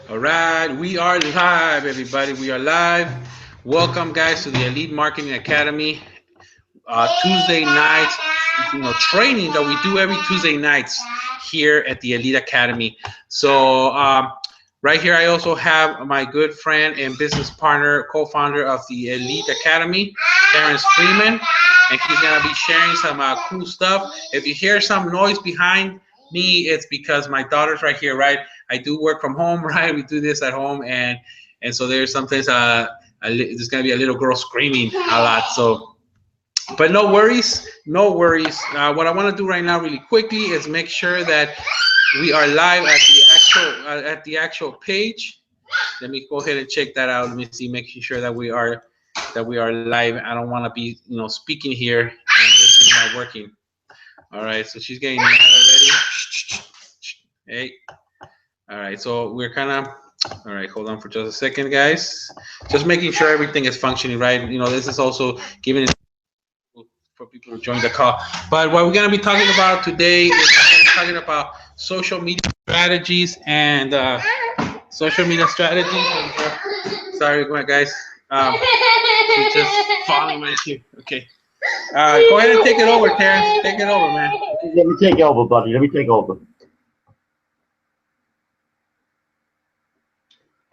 All right, we are live, everybody. We are live. Welcome, guys, to the Elite Marketing Academy Tuesday nights, training that we do every Tuesday nights here at the Elite Academy. So, right here, I also have my good friend and business partner, co-founder of the Elite Academy, Terrence Freeman, and he's gonna be sharing some cool stuff. If you hear some noise behind me, it's because my daughter's right here, right? I do work from home, right? We do this at home, and so there's sometimes there's gonna be a little girl screaming a lot. So, but no worries, no worries. What I want to do right now, really quickly, is make sure that we are live at the actual page. Let me go ahead and check that out. Let me see, making sure that we are live. I don't want to be speaking here and this thing not working. All right, so she's getting mad already. Hey. All right, so we're kind of. All right, hold on for just a second, guys. Just making sure everything is functioning right. This is also giving for people to join the call. But what we're going to be talking about today is talking about social media strategies and social media strategies. Sorry, guys. She's just falling right here. Okay. Go ahead and take it over, Terrence. Take it over, man. Let me take over, buddy. Let me take over.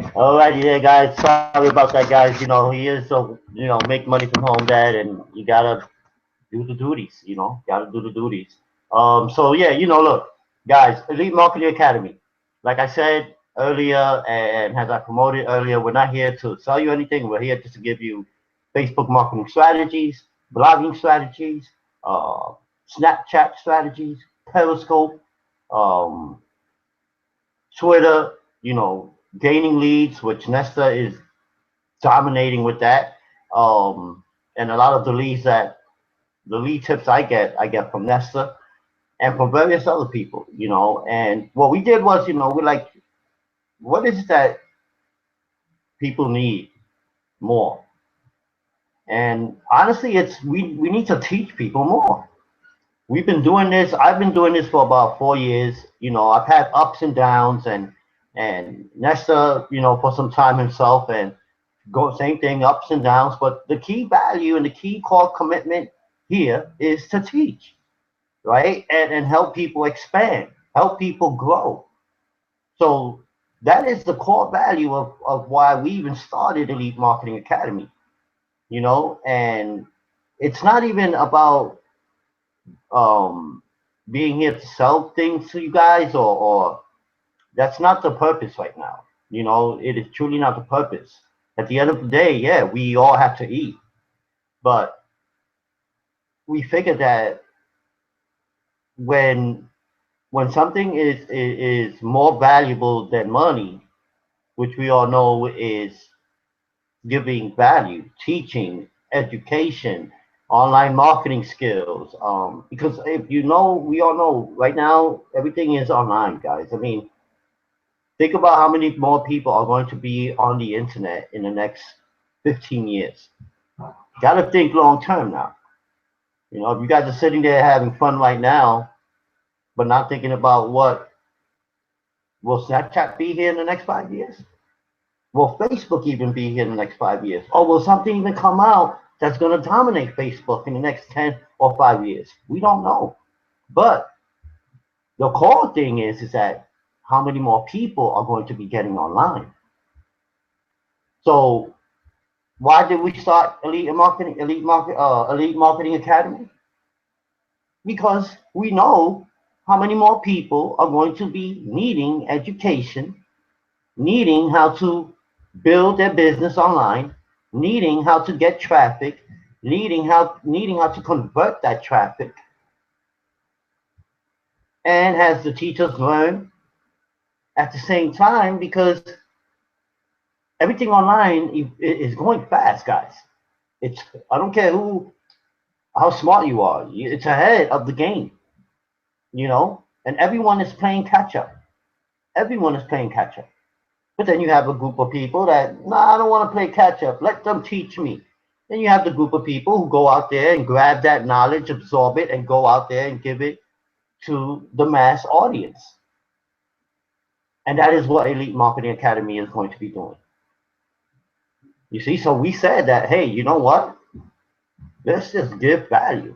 Alrighty there, guys. Sorry about that, guys. He is so make money from home, dad, and you gotta do the duties. Gotta do the duties. So yeah, look, guys, Elite Marketing Academy. Like I said earlier, and as I promoted earlier, we're not here to sell you anything. We're here just to give you Facebook marketing strategies, blogging strategies, uh, Snapchat strategies, Periscope, um, Twitter, gaining leads, which Nesta is dominating with that. And a lot of the lead tips I get from Nesta and from various other people. And what we did was, we're like, what is it that people need more? And honestly, we need to teach people more. We've been doing this. I've been doing this for about 4 years. I've had ups and downs, and Nesta, for some time himself, and go same thing, ups and downs. But the key value and the key core commitment here is to teach, right, and help people expand, help people grow. So that is the core value of why we even started Elite Marketing Academy. And it's not even about um, being here to sell things to you guys, or that's not the purpose right now. It is truly not the purpose. At the end of the day, yeah, we all have to eat, but we figure that when when something is more valuable than money, which we all know is giving value, teaching, education, online marketing skills. Because if we all know right now everything is online, guys. I mean, think about how many more people are going to be on the internet in the next 15 years. Got to think long term now. If you guys are sitting there having fun right now, but not thinking about what will Snapchat be here in the next 5 years? Will Facebook even be here in the next 5 years? Or will something even come out that's going to dominate Facebook in the next 10 or 5 years? We don't know. But the core thing is that how many more people are going to be getting online? So why did we start Elite Marketing Academy? Because we know how many more people are going to be needing education, needing how to build their business online, needing how to get traffic, needing how to convert that traffic. And as the teachers learn at the same time, because everything online is going fast, guys. It's I don't care how smart you are. It's ahead of the game, and everyone is playing catch up. Everyone is playing catch up. But then you have a group of people that, no, I don't want to play catch up. Let them teach me. Then you have the group of people who go out there and grab that knowledge, absorb it, and go out there and give it to the mass audience. And that is what Elite Marketing Academy is going to be doing. You see, so we said that, hey, you know what? Let's just give value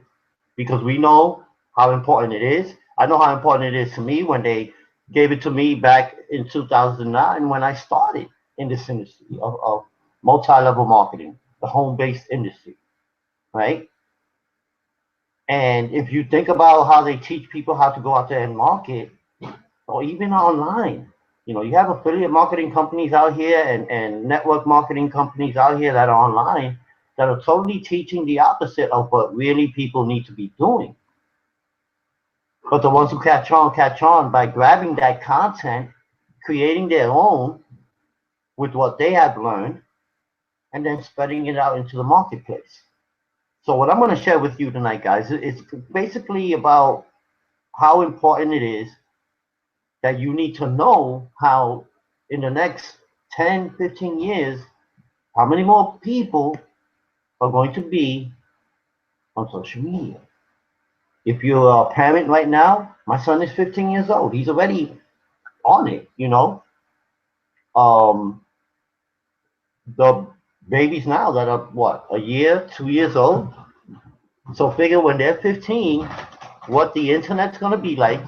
because we know how important it is. I know how important it is to me when they gave it to me back in 2009 when I started in this industry of multi-level marketing, the home-based industry, right? And if you think about how they teach people how to go out there and market, or even online, you have affiliate marketing companies out here and network marketing companies out here that are online that are totally teaching the opposite of what really people need to be doing. But the ones who catch on by grabbing that content, creating their own with what they have learned, and then spreading it out into the marketplace. So what I'm going to share with you tonight, guys, is basically about how important it is that you need to know how in the next 10, 15 years, how many more people are going to be on social media. If you're a parent right now, my son is 15 years old. He's already on it. Um, the babies now that are what, a year, 2 years old. So figure when they're 15, what the internet's going to be like,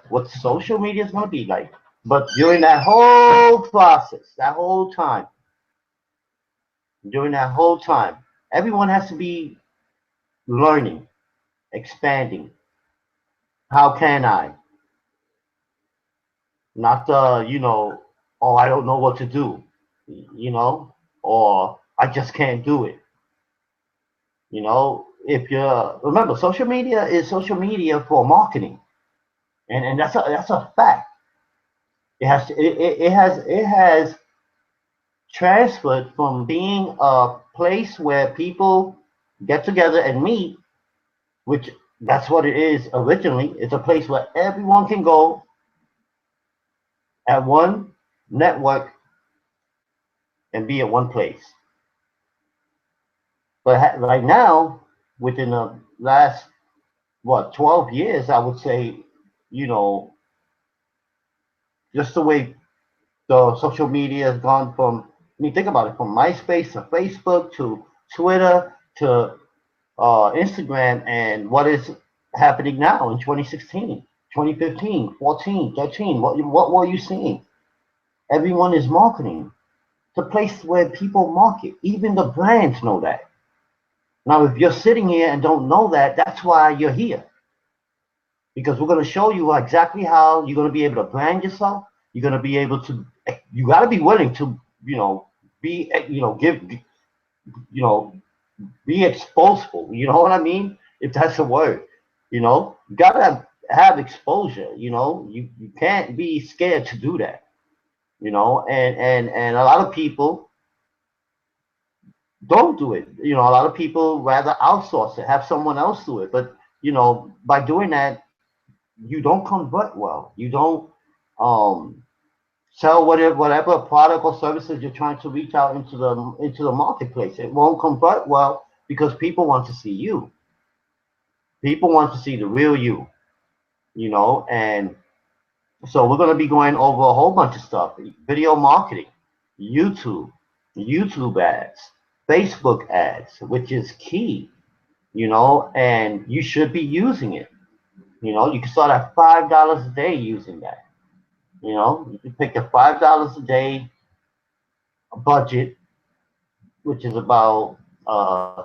what social media is going to be like. But during that whole process, during that whole time, everyone has to be learning, expanding. How can I? Not oh, I don't know what to do, or I just can't do it. If you're, remember, social media is social media for marketing, and that's a fact. It has transferred from being a place where people get together and meet, which that's what it is originally. It's a place where everyone can go at one network and be at one place. But right now, within the last 12 years, I would say, you know, just the way the social media has gone from, I mean, think about it, from MySpace to Facebook to Twitter to Instagram, and what is happening now in 2016, 2015, 14, 13. What were you seeing? Everyone is marketing. It's a place where people market. Even the brands know that. Now, if you're sitting here and don't know that, that's why you're here. Because we're going to show you exactly how you're going to be able to brand yourself. You're going to be able to, you got to be willing to, be, you know, be exposable. You know what I mean? If that's a word, you got to have exposure. You can't be scared to do that. And a lot of people don't do it. A lot of people rather outsource it, have someone else do it. But by doing that, you don't convert well. You don't um, sell whatever product or services you're trying to reach out into the marketplace. It won't convert well because people want to see you. People want to see the real you. And so we're going to be going over a whole bunch of stuff: video marketing, YouTube, YouTube ads, Facebook ads, which is key. And you should be using it. You can start at $5 a day using that. You can pick a $5 a day budget, which is about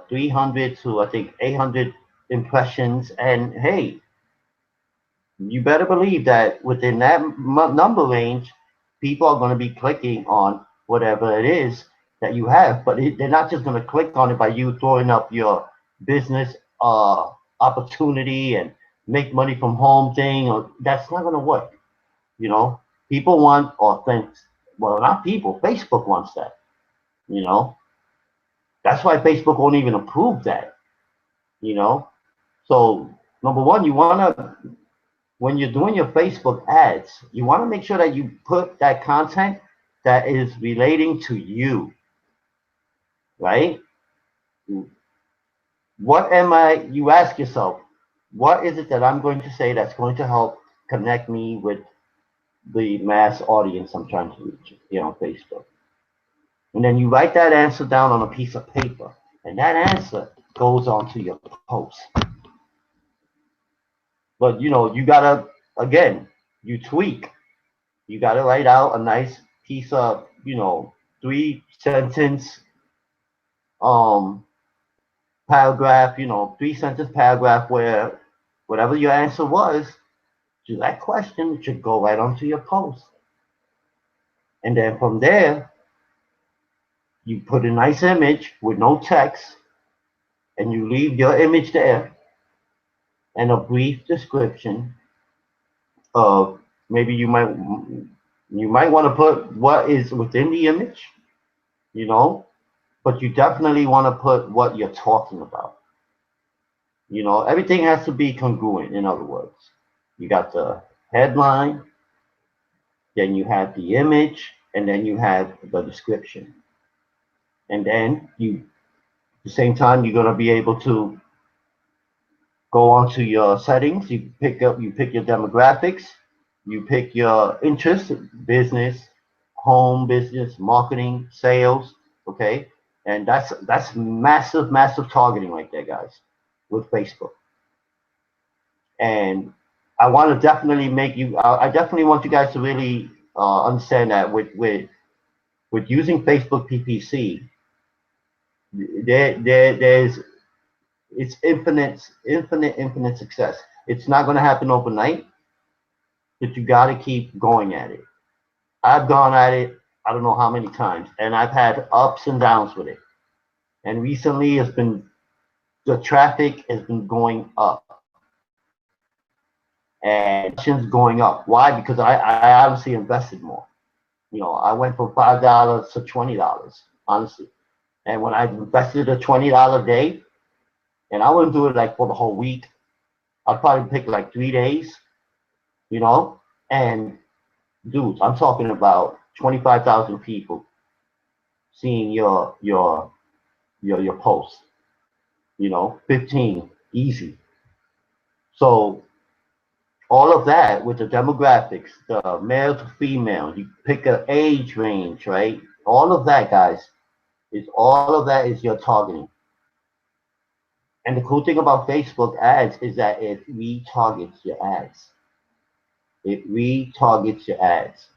300 to I think 800 impressions. And hey, you better believe that within that number range, people are going to be clicking on whatever it is that you have. But they're not just going to click on it by you throwing up your business opportunity and make money from home thing. Or that's not going to work. You know, people want authentic. Well, not people. Facebook wants that. You know, that's why Facebook won't even approve that. You know, so number one, you want to, when you're doing your Facebook ads, you want to make sure that you put that content that is relating to you, right? What am I, you ask yourself, what is it that I'm going to say that's going to help connect me with the mass audience I'm trying to reach here on Facebook. And then you write that answer down on a piece of paper, and that answer goes onto your post. But you gotta, again, you tweak. You gotta write out a nice piece of, 3 sentence um paragraph, 3 sentence paragraph where whatever your answer was to that question should go right onto your post. And then from there, you put a nice image with no text, and you leave your image there and a brief description of, maybe you might want to put what is within the image, you know, but you definitely want to put what you're talking about. Everything has to be congruent, in other words. You got the headline, then you have the image, and then you have the description. And then at the same time, you're going to be able to go onto your settings. You pick your demographics, you pick your interest, business, home business, marketing, sales, okay? And that's massive, massive targeting right there, guys, with Facebook. And I want to definitely I definitely want you guys to really understand that with using Facebook PPC, there's it's infinite success. It's not going to happen overnight, but you got to keep going at it. I've gone at it, I don't know how many times, and I've had ups and downs with it. And recently, the traffic has been going up, and going up. Why? Because I obviously invested more. I went from $5 to $20, honestly. And when I invested a $20 day, and I wouldn't do it like for the whole week, I'd probably pick like 3 days, you know, and dudes, I'm talking about 25,000 people seeing your post, 15 easy. So all of that with the demographics, the male to female, you pick an age range, right? All of that, guys, is your targeting. And the cool thing about Facebook ads is that it retargets your ads. It retargets your ads.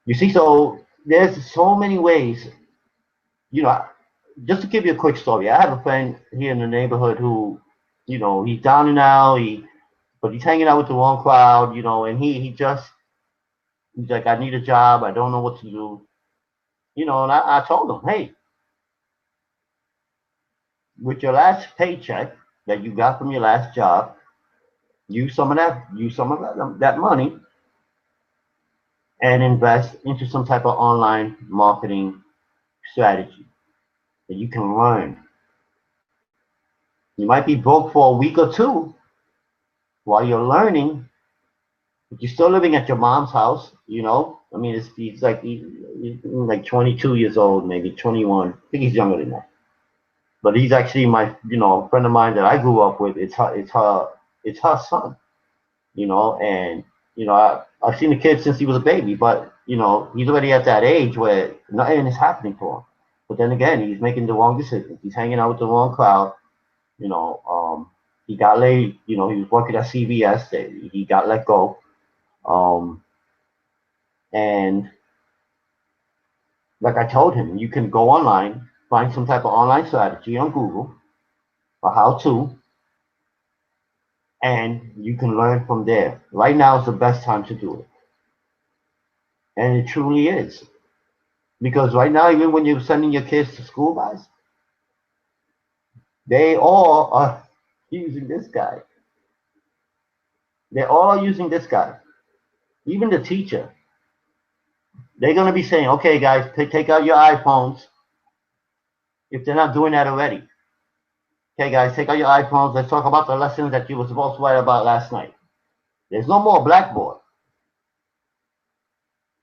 You see, so there's so many ways, you know, just to give you a quick story, I have a friend here in the neighborhood who, he's down and out, but he's hanging out with the wrong crowd, and he's like, I need a job, I don't know what to do, and I told him, hey, with your last paycheck that you got from your last job, use some of that money and invest into some type of online marketing strategy that you can learn. You might be broke for a week or two while you're learning, but you're still living at your mom's house, I mean, he's like 22 years old, maybe 21. I think he's younger than that. But he's actually my, friend of mine that I grew up with. It's her son, and I've seen the kid since he was a baby, but he's already at that age where nothing is happening to him. But then again, he's making the wrong decisions. He's hanging out with the wrong crowd. He got laid. He was working at CVS. He got let go. And like I told him, you can go online, find some type of online strategy on Google, or how to, and you can learn from there. Right now is the best time to do it. And it truly is. Because right now, even when you're sending your kids to school, guys, they all are using this guy. They all are using this guy. Even the teacher. They're going to be saying, okay, guys, take out your iPhones if they're not doing that already. Okay, guys, take out your iPhones. Let's talk about the lessons that you were supposed to write about last night. There's no more Blackboard.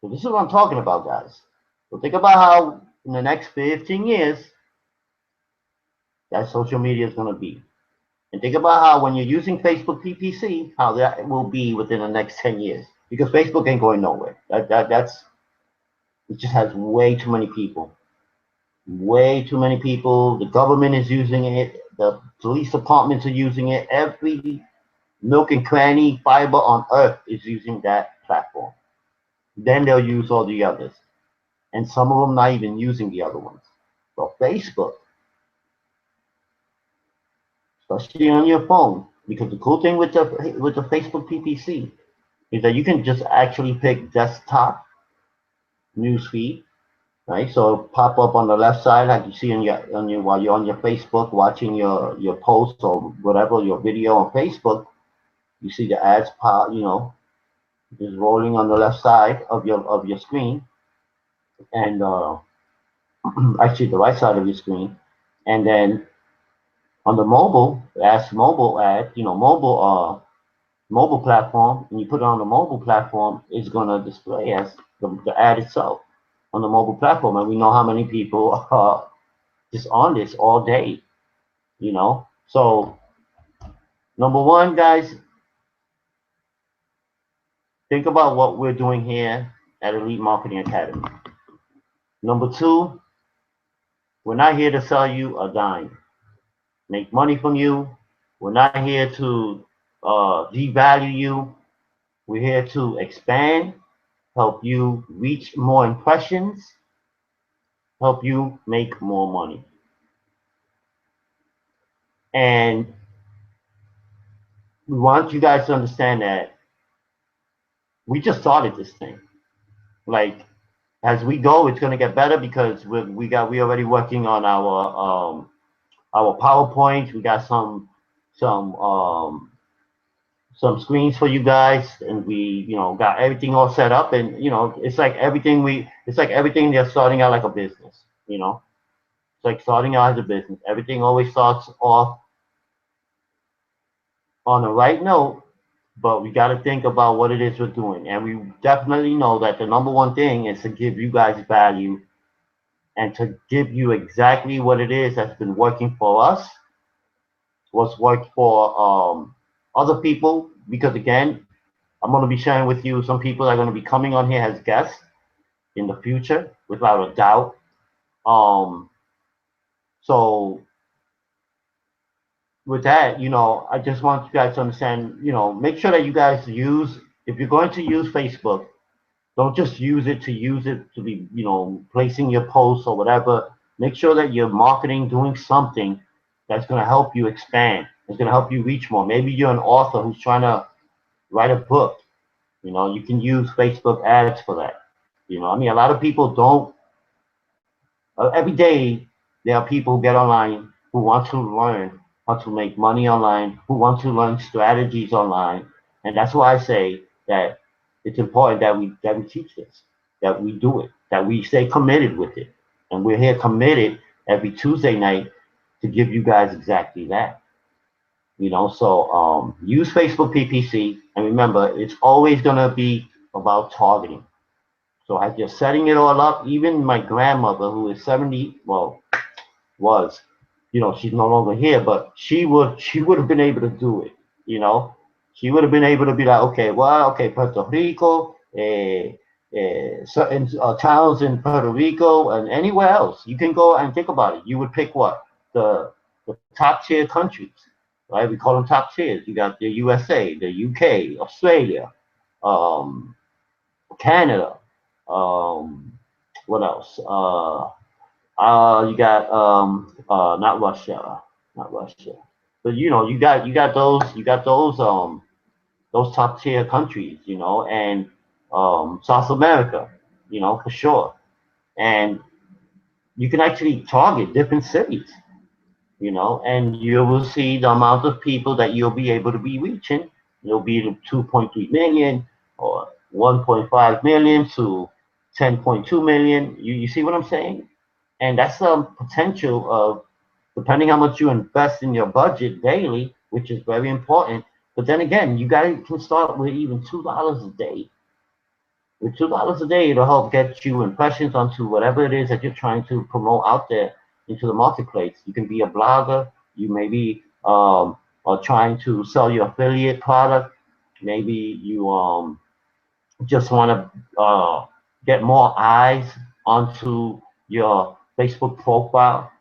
So this is what I'm talking about, guys. So think about how in the next 15 years that social media is going to be. And think about how when you're using Facebook PPC, how that will be within the next 10 years. Because Facebook ain't going nowhere. That's it just has way too many people. Way too many people. The government is using it. The police departments are using it. Every nook and cranny fiber on earth is using that platform. Then they'll use all the others. And some of them not even using the other ones. So Facebook, especially on your phone, because the cool thing with the Facebook PPC is that you can just actually pick desktop newsfeed, right? So it'll pop up on the left side, like you see on your while you're on your Facebook watching your post or whatever your video on Facebook. You see the ads pop, just rolling on the left side of your screen, and actually the right side of your screen, and then on the mobile, ads mobile ad, mobile platform, and you put it on the mobile platform, it's gonna display as the ad itself on the mobile platform, and we know how many people are just on this all day. So number one, guys, think about what we're doing here at Elite Marketing Academy. Number two, we're not here to sell you a dime, make money from you. We're not here to devalue you. We're here to expand, help you reach more impressions, help you make more money. And we want you guys to understand that we just started this thing. Like as we go, it's gonna get better because we already working on our PowerPoint. We got some some screens for you guys, and we got everything all set up. And it's like everything they're starting out like a business. It's like starting out as a business. Everything always starts off on the right note, but we got to think about what it is we're doing. And we definitely know that the number one thing is to give you guys value and to give you exactly what it is that's been working for us, what's worked for other people. Because again, I'm going to be sharing with you some people that are going to be coming on here as guests in the future, without a doubt. Um, so with that, I just want you guys to understand, make sure that you guys use, if you're going to use Facebook, don't just use it to be, placing your posts or whatever. Make sure that you're marketing, doing something that's going to help you expand. It's going to help you reach more. Maybe you're an author who's trying to write a book. You can use Facebook ads for that. I mean, a lot of people don't. Every day, there are people who get online who want to learn how to make money online, who want to learn strategies online, and that's why I say that it's important that we teach this, that we do it, that we stay committed with it, and we're here committed every Tuesday night to give you guys exactly that. So use Facebook PPC, and remember, it's always gonna be about targeting. So as you're setting it all up, even my grandmother, who is 70, well, was, she's no longer here, but she would have been able to do it. You know, she would have been able to be like, okay, well, okay, Puerto Rico, certain towns in Puerto Rico, and anywhere else. You can go and think about it. You would pick what the top tier countries, right? We call them top tiers. You got the USA, the UK, Australia, um, Canada. Um, what else? You got not Russia, but you got those top tier countries, and South America, for sure, and you can actually target different cities, and you will see the amount of people that you'll be able to be reaching. You'll be 2.3 million or 1.5 million to 10.2 million. You see what I'm saying? And that's the potential of, depending how much you invest in your budget daily, which is very important. But then again, you guys can start with even $2 a day. With $2 a day, it'll help get you impressions onto whatever it is that you're trying to promote out there into the marketplace. You can be a blogger. You may be are trying to sell your affiliate product. Maybe you just want to get more eyes onto your Facebook profile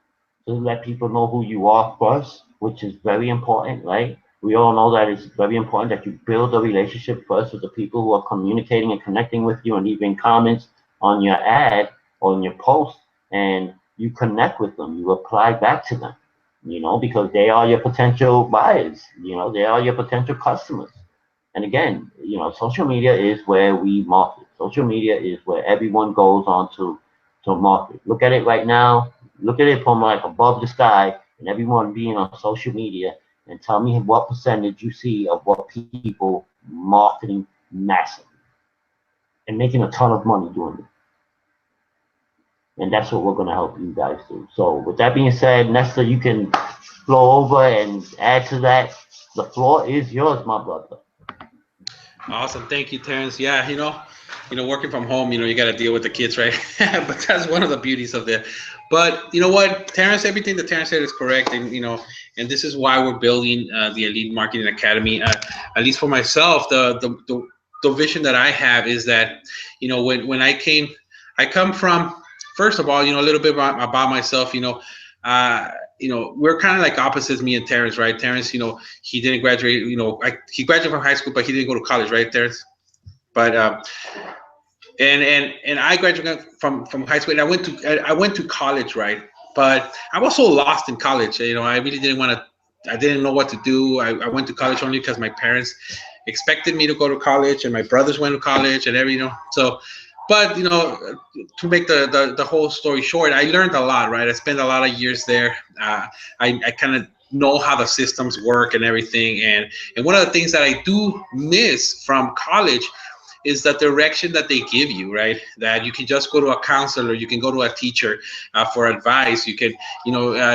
to let people know who you are first, which is very important, right? We all know that it's very important that you build a relationship first with the people who are communicating and connecting with you and leaving comments on your ad or on your post, and you connect with them. You reply back to them, because they are your potential buyers. They are your potential customers. And again, social media is where we market. Social media is where everyone goes on to market. Look at it right now. Look at it from like above the sky, and everyone being on social media, and tell me what percentage you see of what people marketing massively and making a ton of money doing it. And that's what we're going to help you guys do. So with that being said, Nestor, you can flow over and add to that. The floor is yours, my brother. Awesome, thank you, Terrence. Yeah, working from home, you got to deal with the kids, right? But that's one of the beauties of it. But you know what, Terrence, everything that Terrence said is correct, and and this is why we're building the Elite Marketing Academy. At least for myself, the vision that I have is that, when I come from, first of all, a little bit about myself. We're kind of like opposites, me and Terrence, right? Terrence, he didn't graduate. He graduated from high school, but he didn't go to college, right, Terrence? But and I graduated from high school, and I went to college, right? But I was so lost in college. I really didn't want to. I didn't know what to do. I went to college only because my parents expected me to go to college, and my brothers went to college, and so. But to make the whole story short, I learned a lot, right? I spent a lot of years there. I kind of know how the systems work and everything, and one of the things that I do miss from college is the direction that they give you, right? That you can just go to a counselor, you can go to a teacher for advice. You can,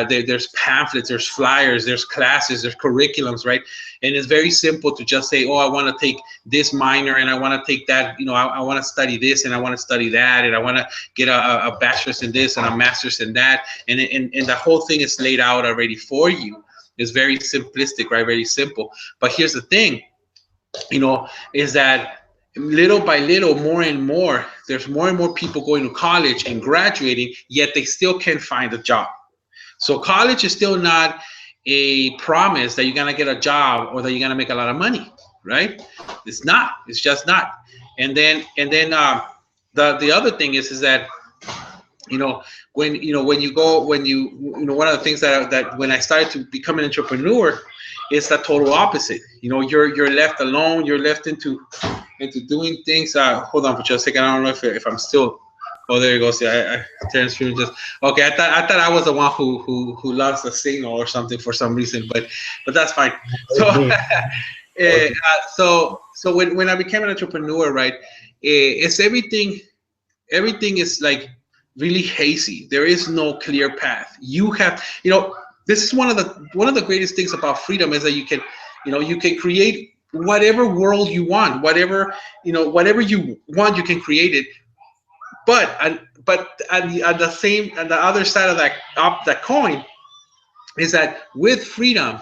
there's pamphlets, there's flyers, there's classes, there's curriculums, right? And it's very simple to just say, oh, I want to take this minor and I want to take that, I want to study this and I want to study that and I want to get a bachelor's in this and a master's in that. And the whole thing is laid out already for you. It's very simplistic, right? Very simple. But here's the thing, is that little by little, more and more, there's more and more people going to college and graduating, yet they still can't find a job. So college is still not a promise that you're gonna get a job or that you're gonna make a lot of money, right? It's not. It's just not. And then the other thing is that when one of the things that when I started to become an entrepreneur, it's the total opposite. You're left alone. You're left into doing things. Hold on for just a second. I don't know if I'm still. Oh, there you go. See, Terrence Freeman just okay. I thought I was the one who lost the signal or something for some reason, but that's fine. So so when I became an entrepreneur, right, it's everything is like really hazy. There is no clear path. You have, this is one of the greatest things about freedom is that you can create whatever world you want, whatever you want, you can create it. But at the other side of that coin is that with freedom,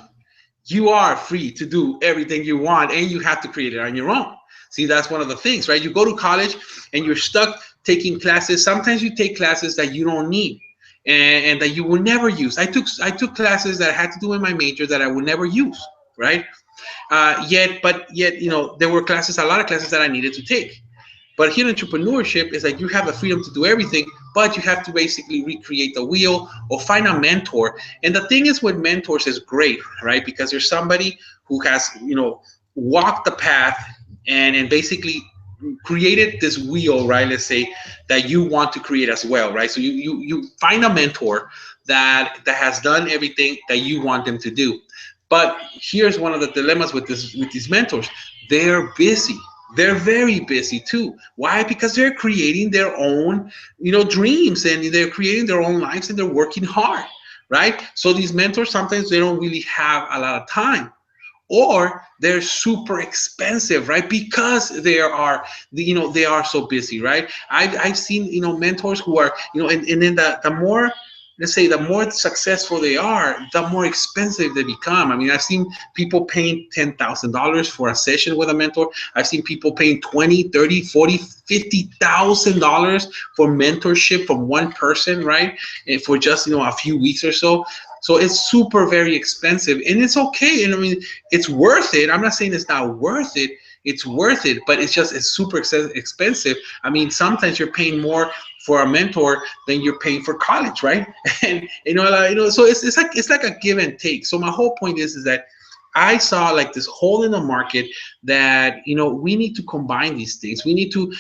you are free to do everything you want, and you have to create it on your own. See, that's one of the things, right? You go to college and you're stuck taking classes. Sometimes you take classes that you don't need and that you will never use. I took classes that had to do with my major that I would never use, right? Yet, there were a lot of classes that I needed to take. But here in entrepreneurship is like you have the freedom to do everything, but you have to basically recreate the wheel or find a mentor. And the thing is with mentors is great, right? Because there's somebody who has, walked the path and basically created this wheel, right? Let's say that you want to create as well, right? So you find a mentor that has done everything that you want them to do. But here's one of the dilemmas with these mentors. They're busy. They're very busy too. Why? Because they're creating their own, dreams, and they're creating their own lives, and they're working hard, right? So these mentors, sometimes they don't really have a lot of time, or they're super expensive, right? Because they are so busy, right? I've seen, mentors who are, and then the more let's say the more successful they are, the more expensive they become. I mean, I've seen people paying $10,000 for a session with a mentor. I've seen people paying 20, 30, 40, $50,000 for mentorship from one person, right? And for just, a few weeks or so. So it's super very expensive, and it's okay. And I mean, it's worth it. I'm not saying it's not worth it. It's worth it, but it's super expensive. I mean, sometimes you're paying more for a mentor than you're paying for college, right? And so it's like a give and take. So my whole point is that I saw like this hole in the market that we need to combine these things. We need to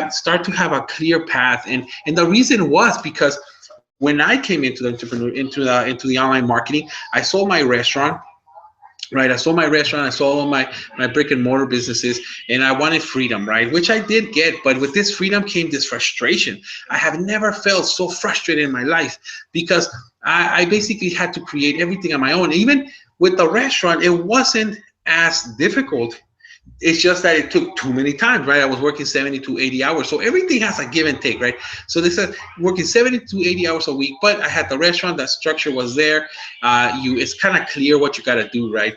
start to have a clear path, and the reason was because when I came into the entrepreneur into the online marketing, I sold my restaurant. Right, I sold my restaurant, I sold all my brick and mortar businesses, and I wanted freedom, right? Which I did get, but with this freedom came this frustration. I have never felt so frustrated in my life because I basically had to create everything on my own. Even with the restaurant, it wasn't as difficult. It's just that it took too many times, right? I was working 70 to 80 hours. So everything has a give and take, right? So they said working 70 to 80 hours a week, but I had the restaurant, that structure was there. It's kind of clear what you got to do, right?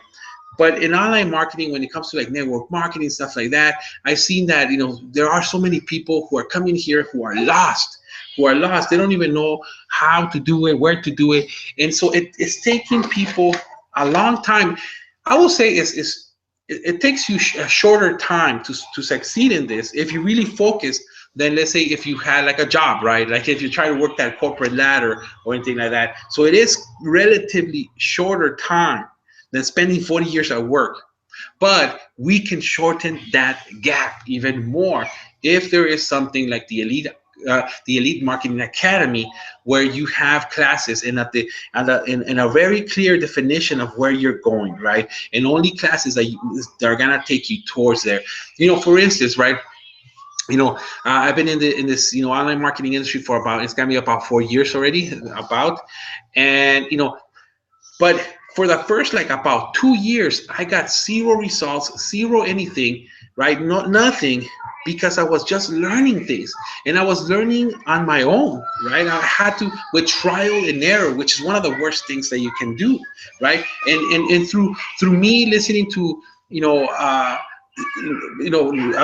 But in online marketing, when it comes to like network marketing, stuff like that, I've seen that, there are so many people who are coming here who are lost. They don't even know how to do it, where to do it. And so it's taking people a long time. I will say it takes you a shorter time to succeed in this if you really focus than, let's say, if you had like a job, right? Like if you try to work that corporate ladder or anything like that. So it is relatively shorter time than spending 40 years at work. But we can shorten that gap even more if there is something like the Elite Marketing Academy, where you have classes in a very clear definition of where you're going, right? And only classes that are gonna take you towards there. For instance, right? I've been in this online marketing industry for it's gonna be about 4 years already, and but for the first like about 2 years, I got zero results, zero anything, right? Not nothing, because I was just learning things, and I was learning on my own, right? I had to with trial and error, which is one of the worst things that you can do, right? And through me listening to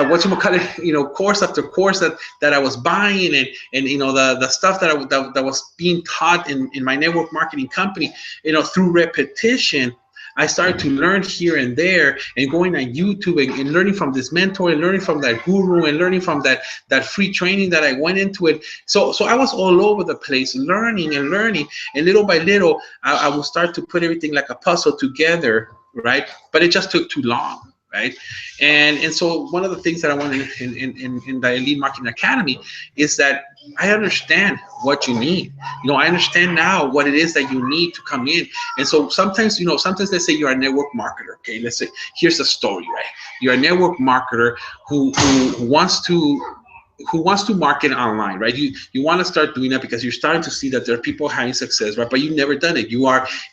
what you call it, course after course that I was buying, and the stuff that was being taught in my network marketing company, through repetition, I started to learn here and there, and going on YouTube, and learning from this mentor, and learning from that guru, and learning from that free training that I went into it. So I was all over the place, learning, and little by little, I will start to put everything like a puzzle together, right? But it just took too long. Right, and so one of the things that I wanted in the Elite Marketing Academy is that I understand what you need. I understand now what it is that you need to come in. And so sometimes let's say you're a network marketer. Okay, let's say here's the story, right? You're a network marketer who wants to market online, right? You want to start doing that because you're starting to see that there are people having success, right? But you've never done it.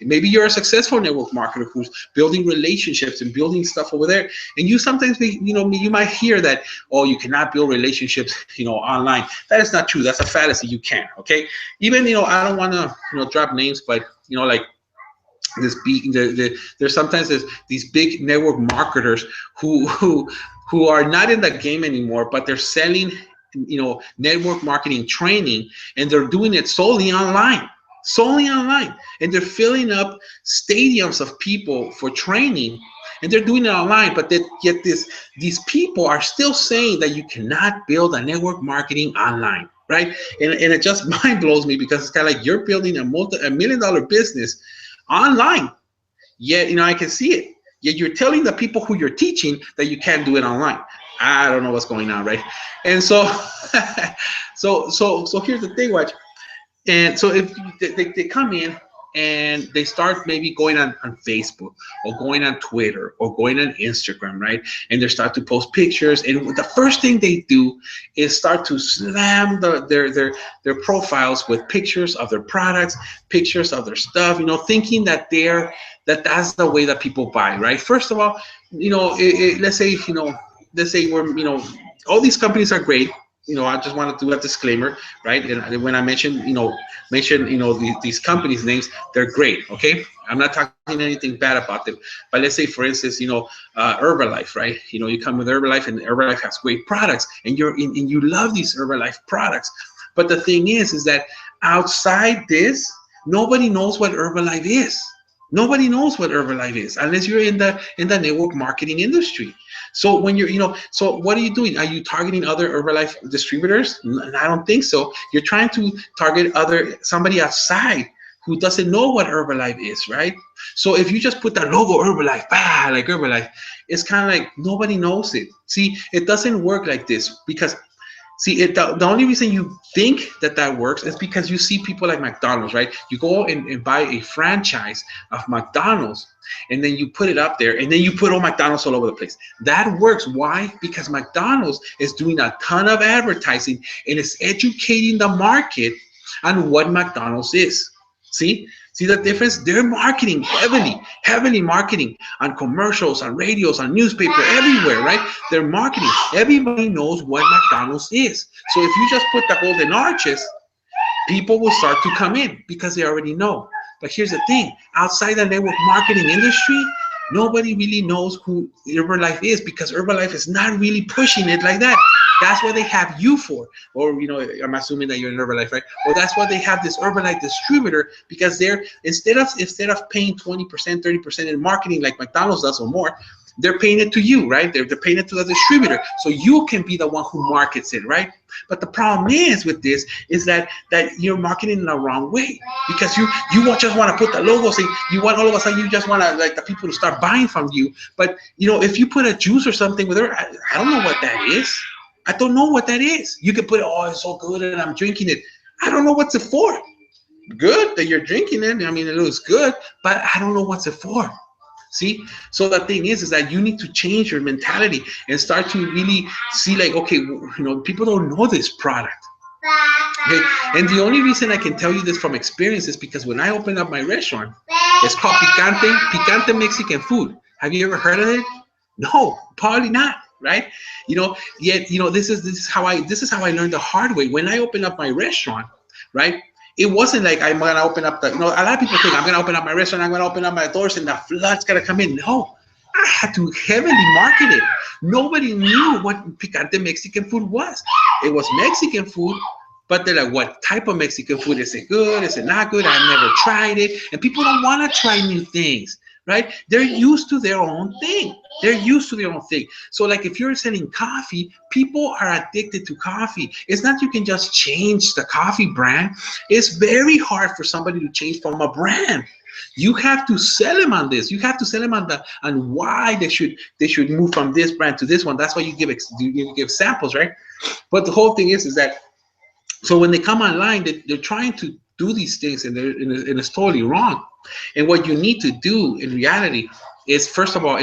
Maybe you're a successful network marketer who's building relationships and building stuff over there. And you sometimes, you might hear that, oh, you cannot build relationships, online. That is not true. That's a fallacy. You can, okay? Even, I don't want to, drop names, but, like, there's sometimes these big network marketers who are not in the game anymore, but they're selling network marketing training, and they're doing it solely online, and they're filling up stadiums of people for training, and they're doing it online. But yet these people are still saying that you cannot build a network marketing online, right? And it just mind blows me, because it's kind of like you're building a $1 million business online, yet I can see it, yet you're telling the people who you're teaching that you can't do it online. I don't know what's going on, right? And so so here's the thing, watch. And so if they come in and they start maybe going on Facebook, or going on Twitter, or going on Instagram, right? And they start to post pictures, and the first thing they do is start to slam their profiles with pictures of their products, pictures of their stuff, thinking that that's the way that people buy, right? First of all, let's say we're, all these companies are great, I just want to do a disclaimer, right? And when I mention these companies' names, they're great. Okay, I'm not talking anything bad about them. But let's say, for instance, Herbalife, right? You come with Herbalife, and Herbalife has great products, and you love these Herbalife products. But the thing is that outside this, nobody knows what Herbalife is. Nobody knows what Herbalife is unless you're in the network marketing industry. So when so what are you doing? Are you targeting other Herbalife distributors? I don't think so. You're trying to target somebody outside who doesn't know what Herbalife is, right? So if you just put that logo Herbalife, like Herbalife, it's kind of like nobody knows it. See, it doesn't work like this because see, the only reason you think that works is because you see people like McDonald's, right? You go and buy a franchise of McDonald's, and then you put it up there, and then you put all McDonald's all over the place. That works. Why? Because McDonald's is doing a ton of advertising and is educating the market on what McDonald's is. See the difference? They're marketing heavily marketing on commercials, on radios, on newspaper, everywhere, right? They're marketing. Everybody knows what McDonald's is. So if you just put the golden arches, people will start to come in because they already know. But here's the thing: outside the network marketing industry, nobody really knows who Herbalife is because Herbalife is not really pushing it like that. That's what they have you for. Or, I'm assuming that you're in Herbalife, right? Or that's why they have this Herbalife distributor, because they're instead of paying 20%, 30% in marketing like McDonald's does or more, they're paying it to you, right? They're paying it to the distributor, so you can be the one who markets it, right? But the problem is with this is that you're marketing in the wrong way, because you just want to put the logos in. You want all of a sudden you just want to like the people to start buying from you. But if you put a juice or something with her, I don't know what that is. I don't know what that is. You can put it, oh, it's so good and I'm drinking it. I don't know what's it for. Good that you're drinking it. I mean, it looks good, but I don't know what's it for. See, so the thing is that you need to change your mentality and start to really see like, okay, people don't know this product. Okay, and the only reason I can tell you this from experience is because when I opened up my restaurant, it's called Picante Mexican Food. Have you ever heard of it? No, probably not, right? Yet this is how I learned the hard way. When I opened up my restaurant, right? It wasn't like I'm gonna open up a lot of people think I'm gonna open up my restaurant, I'm gonna open up my doors and the flood's gonna come in. No, I had to heavily market it. Nobody knew what Picante Mexican Food was. It was Mexican food, but they're like, what type of Mexican food? Is it good? Is it not good? I've never tried it. And people don't want to try new things, right? They're used to their own thing. So like if you're selling coffee, people are addicted to coffee. It's not you can just change the coffee brand. It's very hard for somebody to change from a brand. You have to sell them on this. You have to sell them on why they should move from this brand to this one. That's why you give samples, right? But the whole thing is that so when they come online, they're trying to do these things, and it's totally wrong. And what you need to do in reality is, first of all,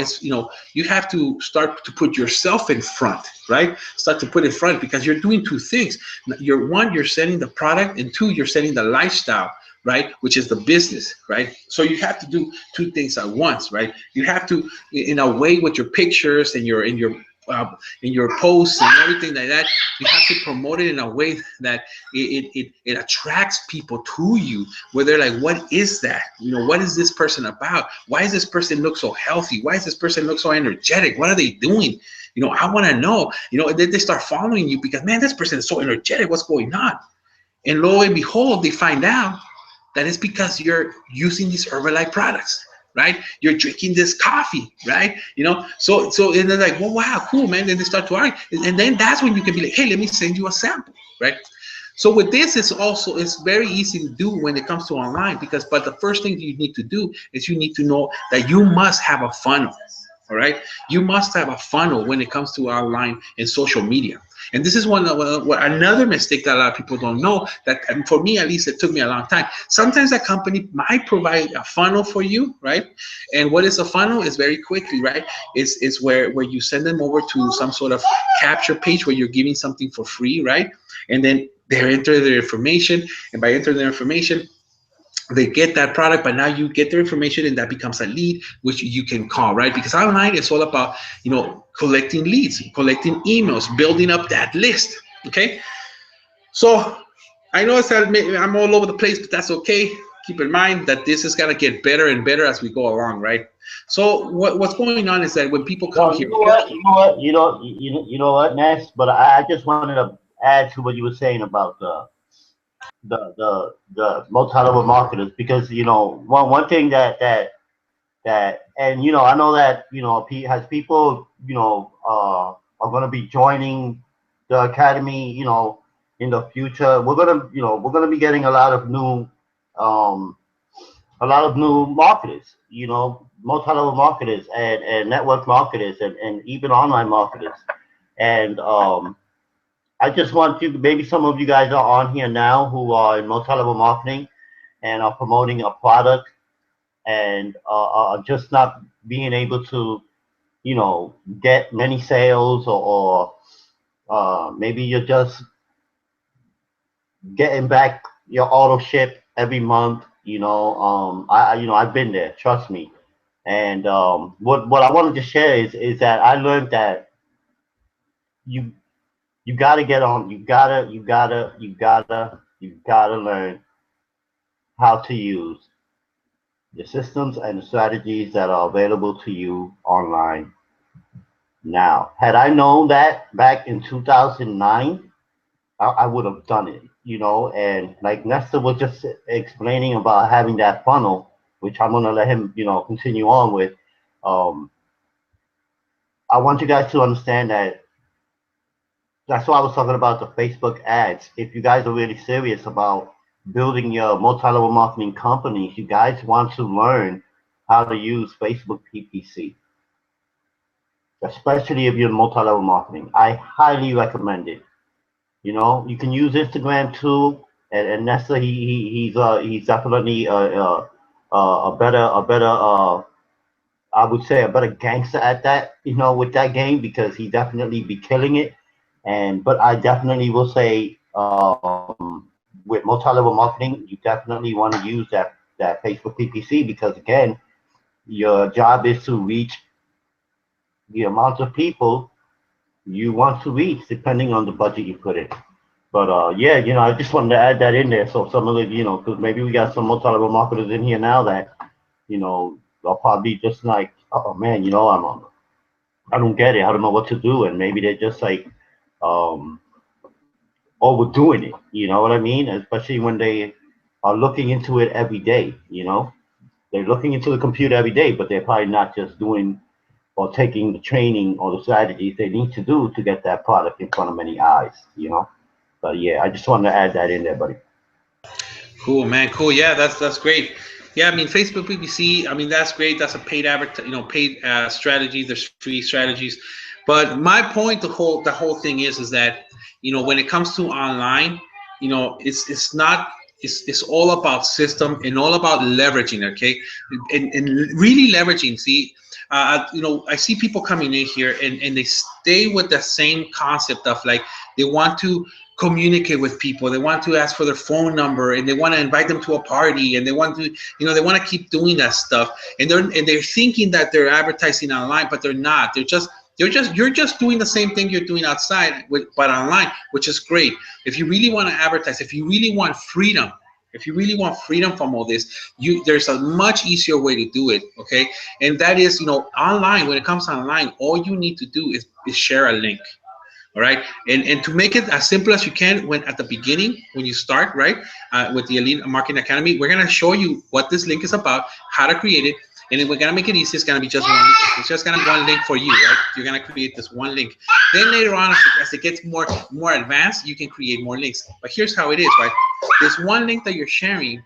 you have to start to put yourself in front, right? Start to put in front, because you're doing two things. You're selling the product, and two, you're selling the lifestyle, right? Which is the business, right? So you have to do two things at once, right? You have to, in a way, with your pictures and in your posts and everything like that, you have to promote it in a way that it attracts people to you, where they're like, what is that? What is this person about? Why does this person look so healthy? Why does this person look so energetic? What are they doing? I want to know. They start following you because, man, this person is so energetic. What's going on? And lo and behold, they find out that it's because you're using these Herbalife products, right? You're drinking this coffee, right? So and they're like, well, wow, cool, man. Then they start to argue, and then that's when you can be like, hey, let me send you a sample, right? So with this, it's very easy to do when it comes to online, but the first thing you need to do is you need to know that you must have a funnel. All right, you must have a funnel when it comes to online and social media. And this is another mistake that a lot of people don't know, that for me, at least, it took me a long time. Sometimes a company might provide a funnel for you, right? And what is a funnel? Is very quickly, right? It's where you send them over to some sort of capture page where you're giving something for free, right? And then they enter their information, and by entering their information, they get that product, but now you get their information, and that becomes a lead which you can call, right? Because online is all about collecting leads, collecting emails, building up that list. Okay, so I know it's that I'm all over the place, but that's okay. Keep in mind that this is gonna get better and better as we go along, right? So what's going on is that when people come Well, here, you know what? You know what? You know what, Ness? But I just wanted to add to what you were saying about the multi-level marketers, because one thing that and I know that has people are going to be joining the academy in the future. We're gonna be getting um a lot of new marketers, multi-level marketers and network marketers and even online marketers. And I just want you, maybe some of you guys are on here now who are in multi-level marketing and are promoting a product and are just not being able to, get many sales, or maybe you're just getting back your auto ship every month. I've been there, trust me. And what I wanted to share is that I learned that you you gotta get on. You gotta learn how to use the systems and the strategies that are available to you online now. Had I known that back in 2009, I would have done it. And like Nestor was just explaining about having that funnel, which I'm gonna let him, continue on with. Um, I want you guys to understand that that's why I was talking about the Facebook ads. If you guys are really serious about building your multi-level marketing companies, you guys want to learn how to use Facebook PPC, especially if you're in multi-level marketing. I highly recommend it. You can use Instagram too, and Nestor, he's definitely a better I would say a better gangster at that, with that game, because he definitely be killing it. But I definitely will say, with multi-level marketing, you definitely want to use that Facebook PPC, because again, your job is to reach the amount of people you want to reach, depending on the budget you put in. But yeah, I just wanted to add that in there, so some of the, because maybe we got some multi-level marketers in here now that, they'll probably just like, oh man, I don't get it. I don't know what to do, and maybe they're just like um, overdoing it. You know what I mean? Especially when they are looking into it every day. They're looking into the computer every day, but they're probably not just doing or taking the training or the strategies they need to do to get that product in front of many eyes. But yeah, I just wanted to add that in there, buddy. cool, man. Cool. Yeah, that's great. Yeah, I mean, Facebook PPC. I mean, that's great. That's a paid paid strategy. There's free strategies, but my point, the whole thing is that when it comes to online, it's not. It's all about system and all about leveraging. Okay, and really leveraging. See, I see people coming in here and they stay with the same concept of like they want to communicate with people. They want to ask for their phone number and they want to invite them to a party and they want to, they want to keep doing that stuff. And they're thinking that they're advertising online, but they're not. You're just doing the same thing you're doing outside but online, which is great. If you really want to advertise, if you really want freedom, from all this, there's a much easier way to do it, okay? And that is, online. When it comes to online, all you need to do is share a link. All right, and to make it as simple as you can, when at the beginning, when you start, right, with the Elite Marketing Academy, we're gonna show you what this link is about, how to create it, and then we're gonna make it easy. It's gonna be just one. It's just gonna be one link for you, right? You're gonna create this one link. Then later on, as it gets more advanced, you can create more links. But here's how it is, right? This one link that you're sharing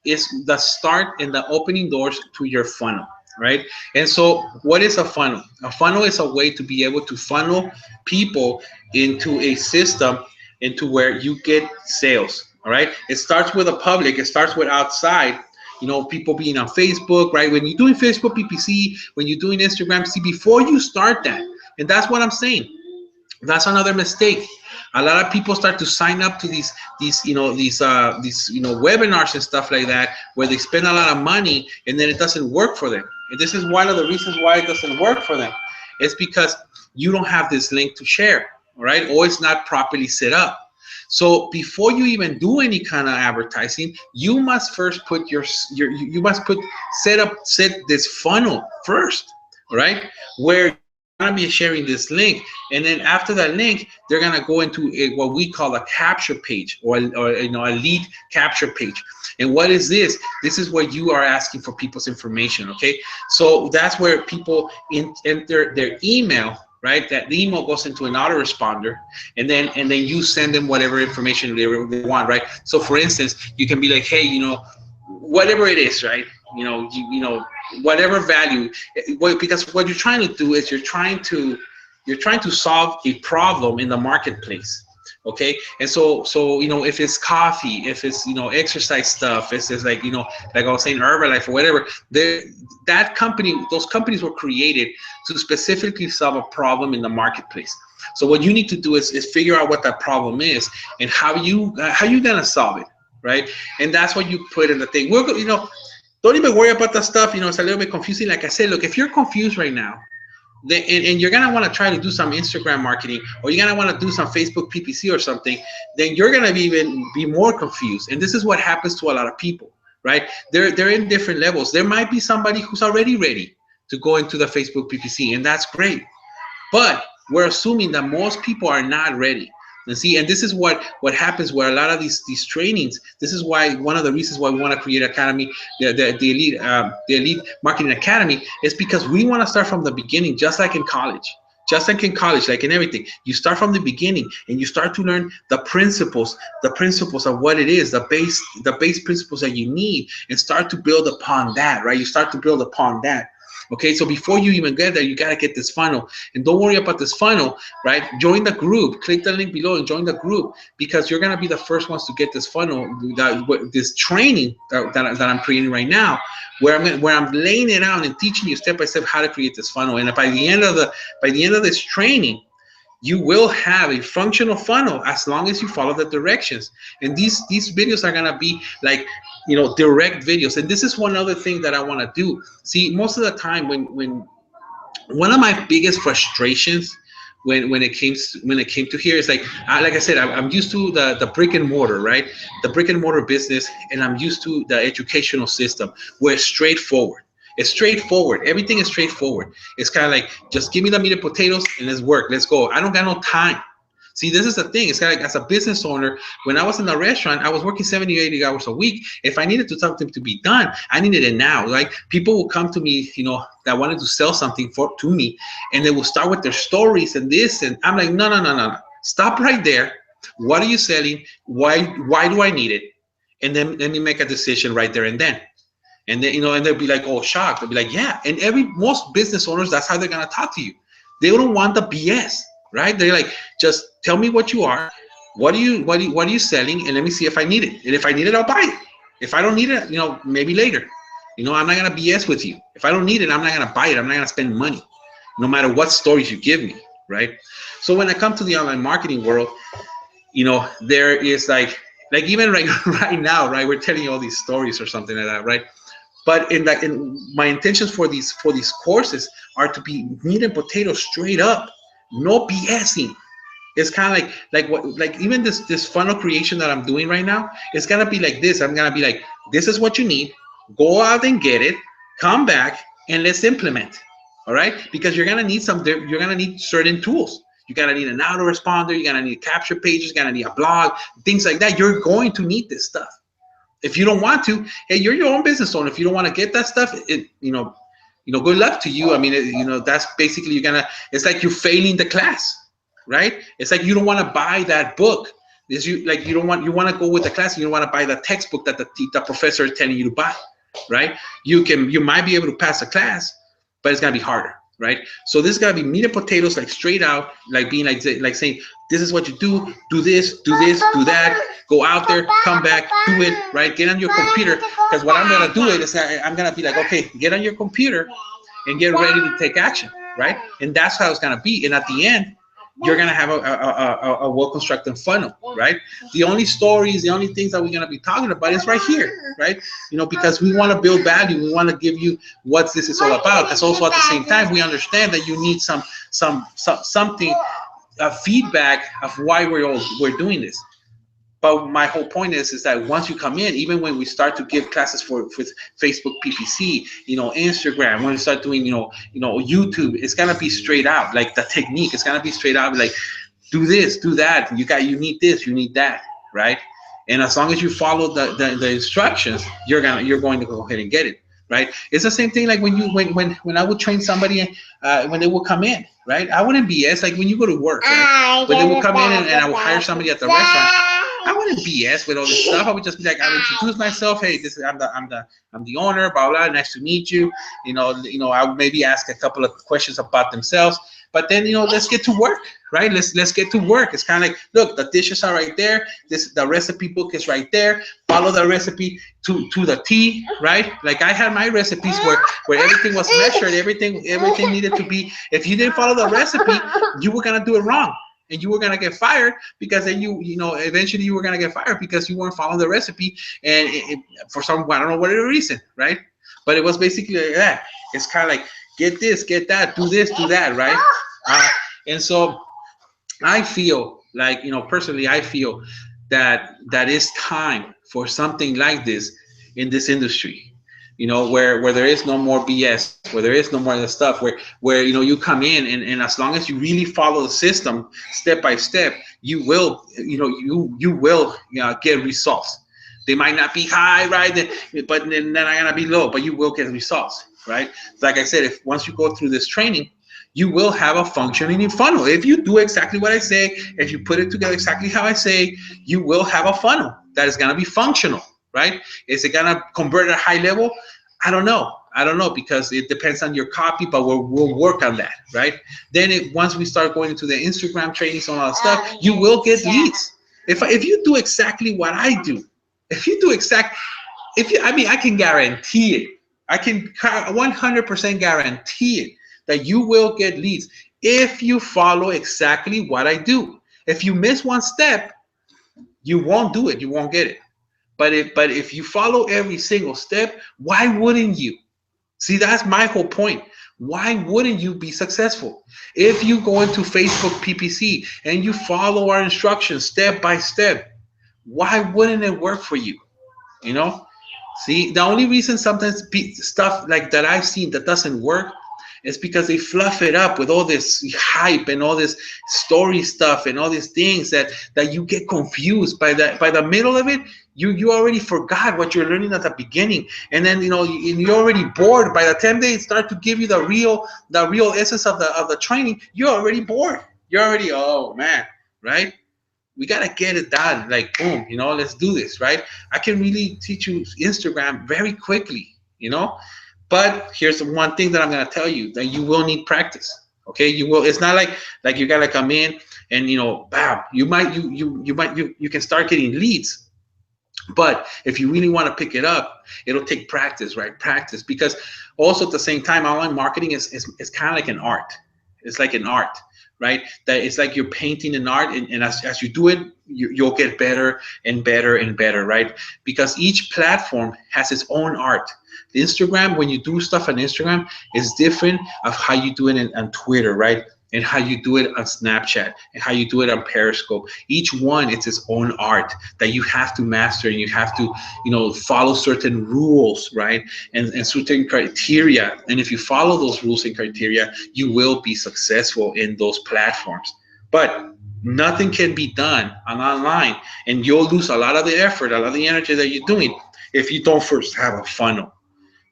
is the start and the opening doors to your funnel, right? And so what is a funnel? A funnel is a way to be able to funnel people into a system, into where you get sales. All right, it starts with the public, it starts with outside, people being on Facebook, right? When you're doing Facebook PPC, when you're doing Instagram, see, before you start that, and that's what I'm saying, that's another mistake. A lot of people start to sign up to these webinars and stuff like that, where they spend a lot of money and then it doesn't work for them. And this is one of the reasons why it doesn't work for them. It's because you don't have this link to share. all right, or it's not properly set up. So before you even do any kind of advertising, you must first put you must set this funnel first, all right, where you're gonna be sharing this link, and then after that link, they're gonna go into what we call a capture page, or a lead capture page. And what is this? This is where you are asking for people's information. Okay, so that's where people enter their email, right? That email goes into an autoresponder, and then you send them whatever information they want, right? So for instance, you can be like, hey, whatever it is, right? Whatever value, because what you're trying to do is you're trying to solve a problem in the marketplace. Okay, and so if it's coffee, if it's exercise stuff, it's like like I was saying, Herbalife or whatever, those companies were created to specifically solve a problem in the marketplace. So what you need to do is figure out what that problem is and how you gonna solve it, right? And that's what you put in the thing. Don't even worry about that stuff. It's a little bit confusing. Like I said, look, if you're confused right now, and you're gonna want to try to do some Instagram marketing, or you're gonna want to do some Facebook PPC or something, then you're gonna be more confused. And this is what happens to a lot of people, right? They're in different levels. There might be somebody who's already ready to go into the Facebook PPC, and that's great. But we're assuming that most people are not ready. And see, and this is what happens where a lot of these trainings. This is why one of the reasons why we want to create Academy, the Elite Marketing Academy, is because we want to start from the beginning, just like in college. Just like in college, like in everything, you start from the beginning and you start to learn the principles of what it is, the base principles that you need, and start to build upon that, right? You start to build upon that. Okay, so before you even get there, you got to get this funnel. And don't worry about this funnel, right? Join the group. Click the link below and join the group, because you're going to be the first ones to get this funnel, this training that I'm creating right now, where I'm laying it out and teaching you step by step how to create this funnel. And by the end of this training, you will have a functional funnel as long as you follow the directions. And these videos are gonna be like, direct videos. And this is one other thing that I want to do. See, most of the time when one of my biggest frustrations when it came to here is like I said, I'm used to the brick and mortar, right? The brick and mortar business, and I'm used to the educational system where it's straightforward. It's straightforward. Everything is straightforward. It's kind of like, just give me the meat and potatoes and let's work. Let's go. I don't got no time. See, this is the thing. It's kind of like, as a business owner, when I was in the restaurant, I was working 70 or 80 hours a week. If I needed something to be done, I needed it now. Like, people will come to me, that wanted to sell something to me, and they will start with their stories and this, and I'm like, no. Stop right there. What are you selling? Why do I need it? And then let me make a decision right there and then. And then, and they'll be like, oh, shocked. They'll be like, yeah. And most business owners, that's how they're gonna talk to you. They don't want the BS, right? They're like, just tell me what you are, what are you selling, and let me see if I need it. And if I need it, I'll buy it. If I don't need it, maybe later. I'm not gonna BS with you. If I don't need it, I'm not gonna buy it. I'm not gonna spend money, no matter what stories you give me, right? So when I come to the online marketing world, there is like even right now, right? We're telling you all these stories or something like that, right? But in my intentions for these courses are to be meat and potatoes, straight up, no BSing. It's kind of like even this funnel creation that I'm doing right now, it's gonna be like this. I'm gonna be like, this is what you need. Go out and get it. Come back and let's implement. All right? Because you're gonna need certain tools. You're gonna need an autoresponder. You're gonna need capture pages. You're gonna need a blog, things like that. You're going to need this stuff. If you don't want to, hey, you're your own business owner. If you don't want to get that stuff, good luck to you. I mean, that's basically it's like you're failing the class, right? It's like you don't want to buy that book. You want to go with the class. You don't want to buy the textbook that the professor is telling you to buy, right? You might be able to pass a class, but it's gonna be harder, right? So this is gonna be meat and potatoes, like straight out, like being like saying, this is what you do this, do that, go out there, come back, do it, right? Get on your computer, because what I'm gonna do is I'm gonna be like, okay, get on your computer and get ready to take action, right? And that's how it's gonna be. And at the end, you're gonna have a well-constructed funnel, right? The only stories, the only things that we're gonna be talking about is right here, right? Because we want to build value. We want to give you what this is all about. Because also at the same time, we understand that you need something a feedback of why we're doing this. But my whole point is that once you come in, even when we start to give classes for Facebook PPC, Instagram, when we start doing, YouTube, it's gonna be straight out, like the technique. It's gonna be straight out, like do this, do that. You need this, you need that, right? And as long as you follow the instructions, you're going to go ahead and get it, right? It's the same thing like when I would train somebody when they would come in, right? I wouldn't BS like when you go to work, right? When they would come in and I would hire somebody at the restaurant. I wouldn't BS with all this stuff. I would just be like, I would introduce myself. Hey, this is I'm the owner. Blah blah. Nice to meet you. I would maybe ask a couple of questions about themselves. But then let's get to work, right? Let's get to work. It's kind of like, look, the dishes are right there. The recipe book is right there. Follow the recipe to the T, right? Like I had my recipes where everything was measured. Everything needed to be. If you didn't follow the recipe, you were gonna do it wrong. And you were gonna get fired because then eventually you were gonna get fired because you weren't following the recipe and for some I don't know whatever reason, right? But it was basically like that. It's kind of like get this, get that, do this, do that, right? And so I feel like personally I feel that it's time for something like this in this industry. Where there is no more BS, where there is no more of the stuff, where you come in and as long as you really follow the system step by step, you will get results. They might not be high, right? But then they're not gonna be low, but you will get results, right? Like I said, if once you go through this training, you will have a functioning funnel. If you do exactly what I say, if you put it together exactly how I say, you will have a funnel that is gonna be functional. Right? Is it gonna convert at a high level? I don't know because it depends on your copy, but we'll work on that, right? Then once we start going into the Instagram trainings and all that stuff, you will get leads. If you do exactly what I do, I can guarantee it. I can 100% guarantee it that you will get leads if you follow exactly what I do. If you miss one step, you won't do it. You won't get it. But if you follow every single step, why wouldn't you? See, that's my whole point. Why wouldn't you be successful? If you go into Facebook PPC and you follow our instructions step by step, why wouldn't it work for you? See, the only reason sometimes stuff like that I've seen that doesn't work is because they fluff it up with all this hype and all this story stuff and all these things that you get confused by the middle of it. You already forgot what you're learning at the beginning, and then you're already bored. By the time they start to give you the real essence of the training, you're already bored. You're already, oh man, right? We gotta get it done. Like boom, let's do this, right? I can really teach you Instagram very quickly, But here's the one thing that I'm gonna tell you that you will need practice. Okay, you will. It's not like you gotta come in and bam. You can start getting leads. But if you really want to pick it up, it'll take practice, right? Practice, because also at the same time, online marketing is kind of like an art. It's like an art, right? That it's like you're painting an art, and as you do it, you'll get better and better and better, right? Because each platform has its own art. The Instagram, when you do stuff on Instagram, is different of how you do it on Twitter, right? And how you do it on Snapchat and how you do it on Periscope. Each one, it's its own art that you have to master, and you have to, follow certain rules, right? And certain criteria. And if you follow those rules and criteria, you will be successful in those platforms. But nothing can be done online, and you'll lose a lot of the effort, a lot of the energy that you're doing if you don't first have a funnel.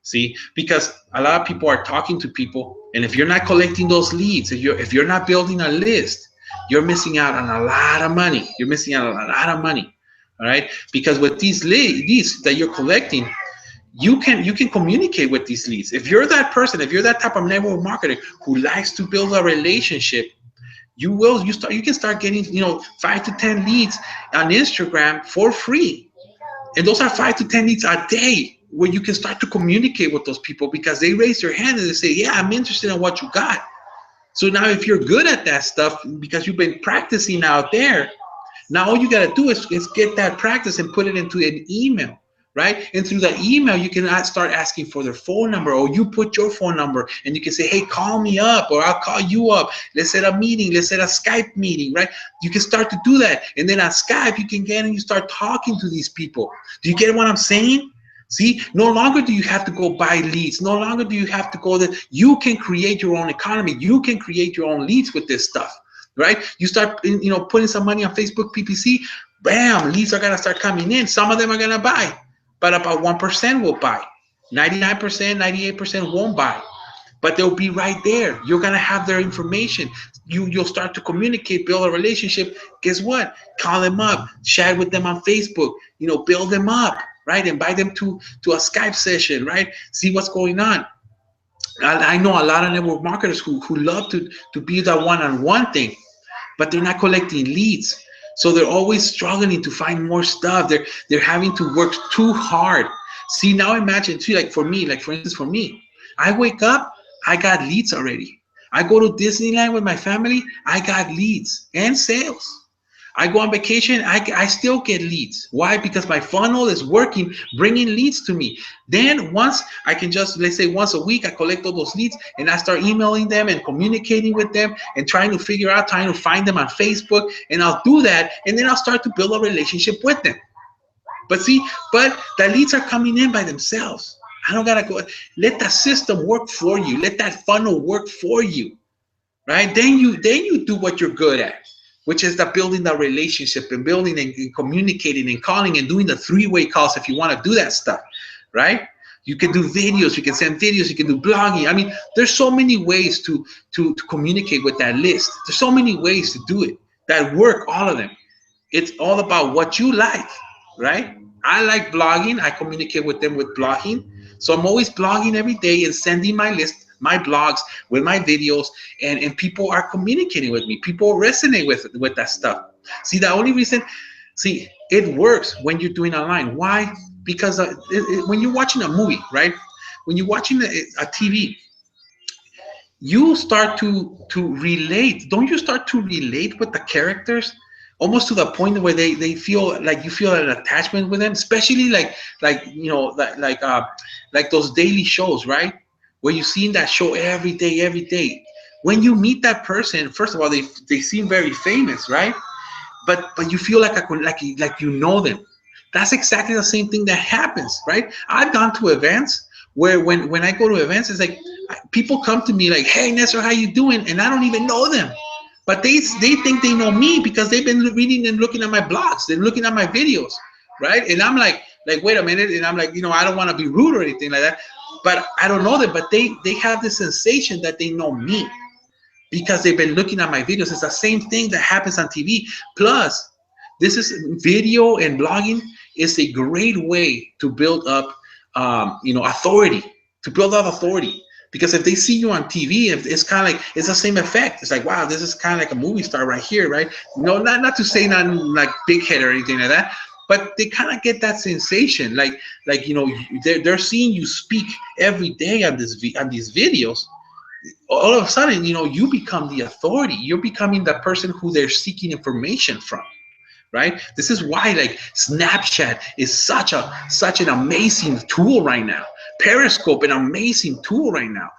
See, because a lot of people are talking to people, and if you're not collecting those leads, if you're not building a list, you're missing out on a lot of money. You're missing out on a lot of money, all right? Because with these leads that you're collecting, you can communicate with these leads. If you're that person, if you're that type of network marketer who likes to build a relationship, you can start getting 5 to 10 leads on Instagram for free, and those are 5 to 10 leads a day, where you can start to communicate with those people because they raise their hand and they say, yeah, I'm interested in what you got. So now if you're good at that stuff because you've been practicing out there, now all you got to do is get that practice and put it into an email, right? And through the email, you can start asking for their phone number, or you put your phone number and you can say, hey, call me up, or I'll call you up. Let's set a meeting. Let's set a Skype meeting, right? You can start to do that. And then on Skype, you can get and you start talking to these people. Do you get what I'm saying? See, no longer do you have to go buy leads. No longer do you have to go there. You can create your own economy. You can create your own leads with this stuff, right? You start, putting some money on Facebook PPC, bam, leads are going to start coming in. Some of them are going to buy, but about 1% will buy. 99%, 98% won't buy, but they'll be right there. You're going to have their information. You'll start to communicate, build a relationship. Guess what? Call them up, chat with them on Facebook, build them up, right? Invite them to a Skype session, right? See what's going on. I know a lot of network marketers who love to be that one-on-one thing, but they're not collecting leads. So they're always struggling to find more stuff. They're having to work too hard. See, now imagine too, like for instance, for me, I wake up, I got leads already. I go to Disneyland with my family, I got leads and sales. I go on vacation, I still get leads. Why? Because my funnel is working, bringing leads to me. Then once I can just, let's say once a week, I collect all those leads and I start emailing them and communicating with them and trying to find them on Facebook. And I'll do that. And then I'll start to build a relationship with them. But the leads are coming in by themselves. I don't gotta go. Let the system work for you. Let that funnel work for you, right? Then you do what you're good at, which is the building the relationship and building and communicating and calling and doing the three-way calls if you want to do that stuff, right? You can do videos, you can send videos, you can do blogging. I mean, there's so many ways to communicate with that list. There's so many ways to do it that work, all of them. It's all about what you like, right? I like blogging. I communicate with them with blogging. So I'm always blogging every day and sending my list, my blogs with my videos, and people are communicating with me. People resonate with that stuff. See, the only reason, it works when you're doing online. Why? Because when you're watching a movie, right? When you're watching a TV, you start to relate. Don't you start to relate with the characters? Almost to the point where they feel like you feel an attachment with them, especially like those daily shows, right? Where you see that show every day. When you meet that person, first of all, they seem very famous, right? But you feel like you know them. That's exactly the same thing that happens, right? I've gone to events where when I go to events, it's like people come to me like, hey, Nestor, how you doing? And I don't even know them. But they think they know me because they've been reading and looking at my blogs. They're looking at my videos, right? And I'm like, wait a minute. And I'm like, I don't want to be rude or anything like that. But I don't know them. But they have the sensation that they know me because they've been looking at my videos. It's the same thing that happens on TV. Plus, this is video and blogging is a great way to build up, authority. To build up authority. Because if they see you on TV, it's kind of like, it's the same effect. It's like, wow, this is kind of like a movie star right here, right? Not to say not like big head or anything like that, but they kind of get that sensation, like they're seeing you speak every day on these videos. All of a sudden, you become the authority. You're becoming the person who they're seeking information from. Right? This is why like Snapchat is such an amazing tool right now. Periscope, an amazing tool right now.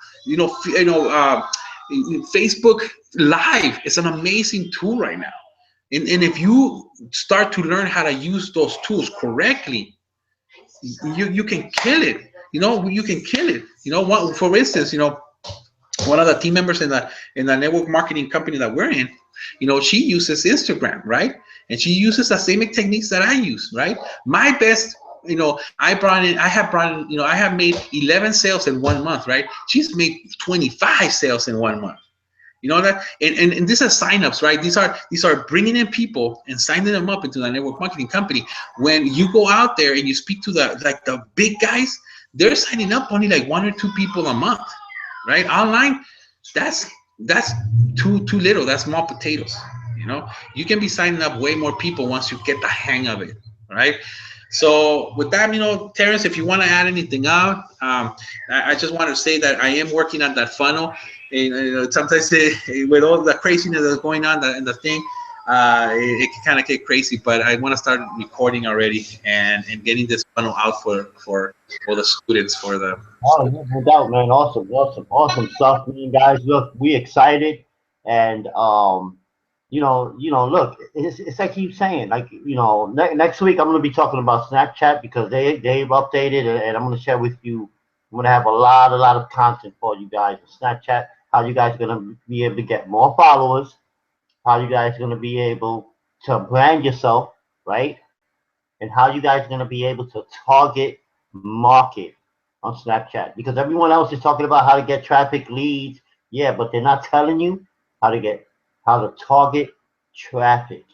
Facebook Live is an amazing tool right now. And if you start to learn how to use those tools correctly, you can kill it. You can kill it. For instance, one of the team members in the network marketing company that we're in, she uses Instagram, right? And she uses the same techniques that I use, right? My best, I have made 11 sales in 1 month, right? She's made 25 sales in 1 month. You know that? And these are signups, right? These are bringing in people and signing them up into the network marketing company. When you go out there and you speak to the big guys, they're signing up only like 1 or 2 people a month, right? Online, that's too little. That's small potatoes. You can be signing up way more people once you get the hang of it, right? So with that, Terrence, if you want to add anything out, I just want to say that I am working on that funnel. And sometimes with all the craziness that's going on in the thing, it can kind of get crazy. But I want to start recording already and getting this funnel out for the students for the. Oh, yeah, no doubt, man. Awesome, awesome, awesome stuff, man. Guys, look, we excited, and look, it's like I keep saying, like, next week I'm gonna be talking about Snapchat because they've updated, and I'm gonna share with you. I'm gonna have a lot of content for you guys on Snapchat. How you guys are gonna be able to get more followers? How you guys are gonna be able to brand yourself, right? And how you guys are going to be able to target market on Snapchat. Because everyone else is talking about how to get traffic leads, yeah, but they're not telling you how to target traffic,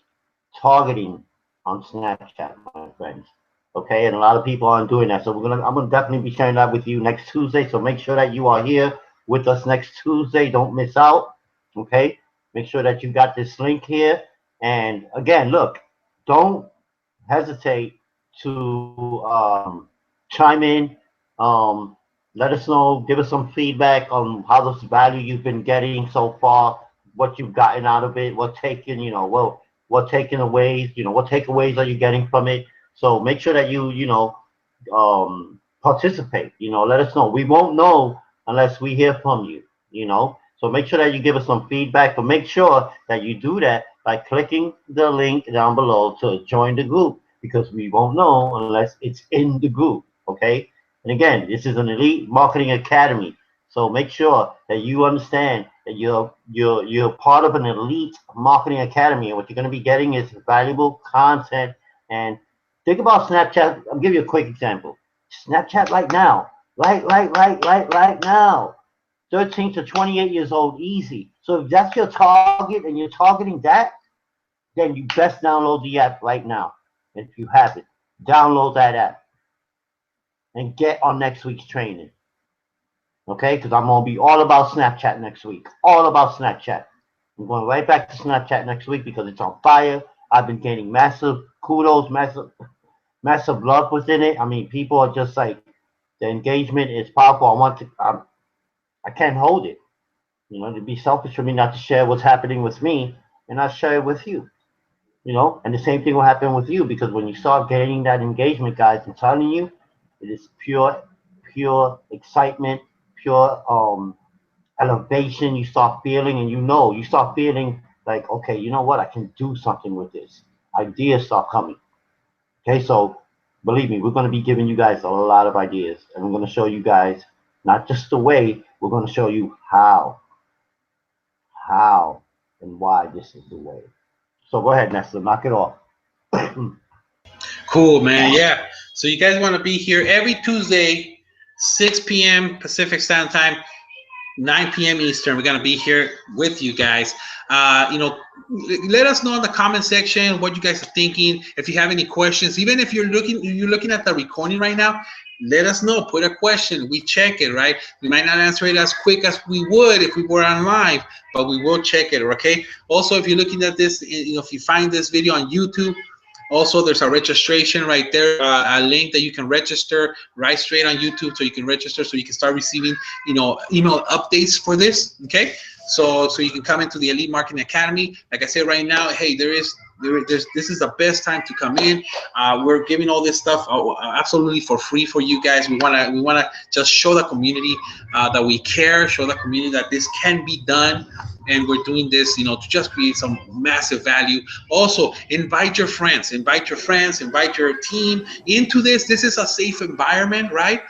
targeting on Snapchat, my friends. Okay, and a lot of people aren't doing that. So I'm gonna definitely be sharing that with you next Tuesday. So make sure that you are here with us next Tuesday. Don't miss out. Okay, make sure that you got this link here. And again, look, don't hesitate to chime in. Um, Let us know, give us some feedback on how this value you've been getting so far, what you've gotten out of it, what taken away, what takeaways are you getting from it. So make sure that participate. Let us know. We won't know unless we hear from you. So make sure that you give us some feedback, but make sure that you do that by clicking the link down below to join the group because we won't know unless it's in the group. Okay. And again, this is an elite marketing academy. So make sure that you understand that you're part of an elite marketing academy, and what you're going to be getting is valuable content. And think about Snapchat. I'll give you a quick example. Snapchat right now, right now. 13 to 28 years old, easy. So if that's your target and you're targeting that, then you best download the app right now. And if you haven't, download that app and get on next week's training. Okay? Because I'm going to be all about Snapchat next week. All about Snapchat. I'm going right back to Snapchat next week because it's on fire. I've been gaining massive kudos, massive love within it. I mean, people are just like, the engagement is powerful. I can't hold it. It'd be selfish for me not to share what's happening with me and not share it with you. And the same thing will happen with you because when you start getting that engagement, guys, I'm telling you, it is pure excitement, pure elevation. You start feeling, and you start feeling like, okay, you know what? I can do something with this. Ideas start coming. Okay, so believe me, we're going to be giving you guys a lot of ideas, and we're going to show you guys not just the way, we're going to show you how and why this is the way. So go ahead, Nestor, knock it off. Cool, man. Yeah. So you guys want to be here every Tuesday, 6 p.m. Pacific Standard Time, 9 p.m. Eastern. We're gonna be here with you guys. Let us know in the comment section what you guys are thinking. If you have any questions, even if you're looking at the recording right now, let us know. Put a question. We check it, right? We might not answer it as quick as we would if we were on live, but we will check it. Okay. Also, if you're looking at this, if you find this video on YouTube. Also, there's a registration right there, a link that you can register right straight on YouTube, so you can register, so you can start receiving, email updates for this. Okay, so you can come into the Elite Marketing Academy. Like I said, right now, hey, there's this is the best time to come in. We're giving all this stuff absolutely for free for you guys. We wanna just show the community that we care, show the community that this can be done. And we're doing this, to just create some massive value. Also, invite your friends, invite your team into this. This is a safe environment, right?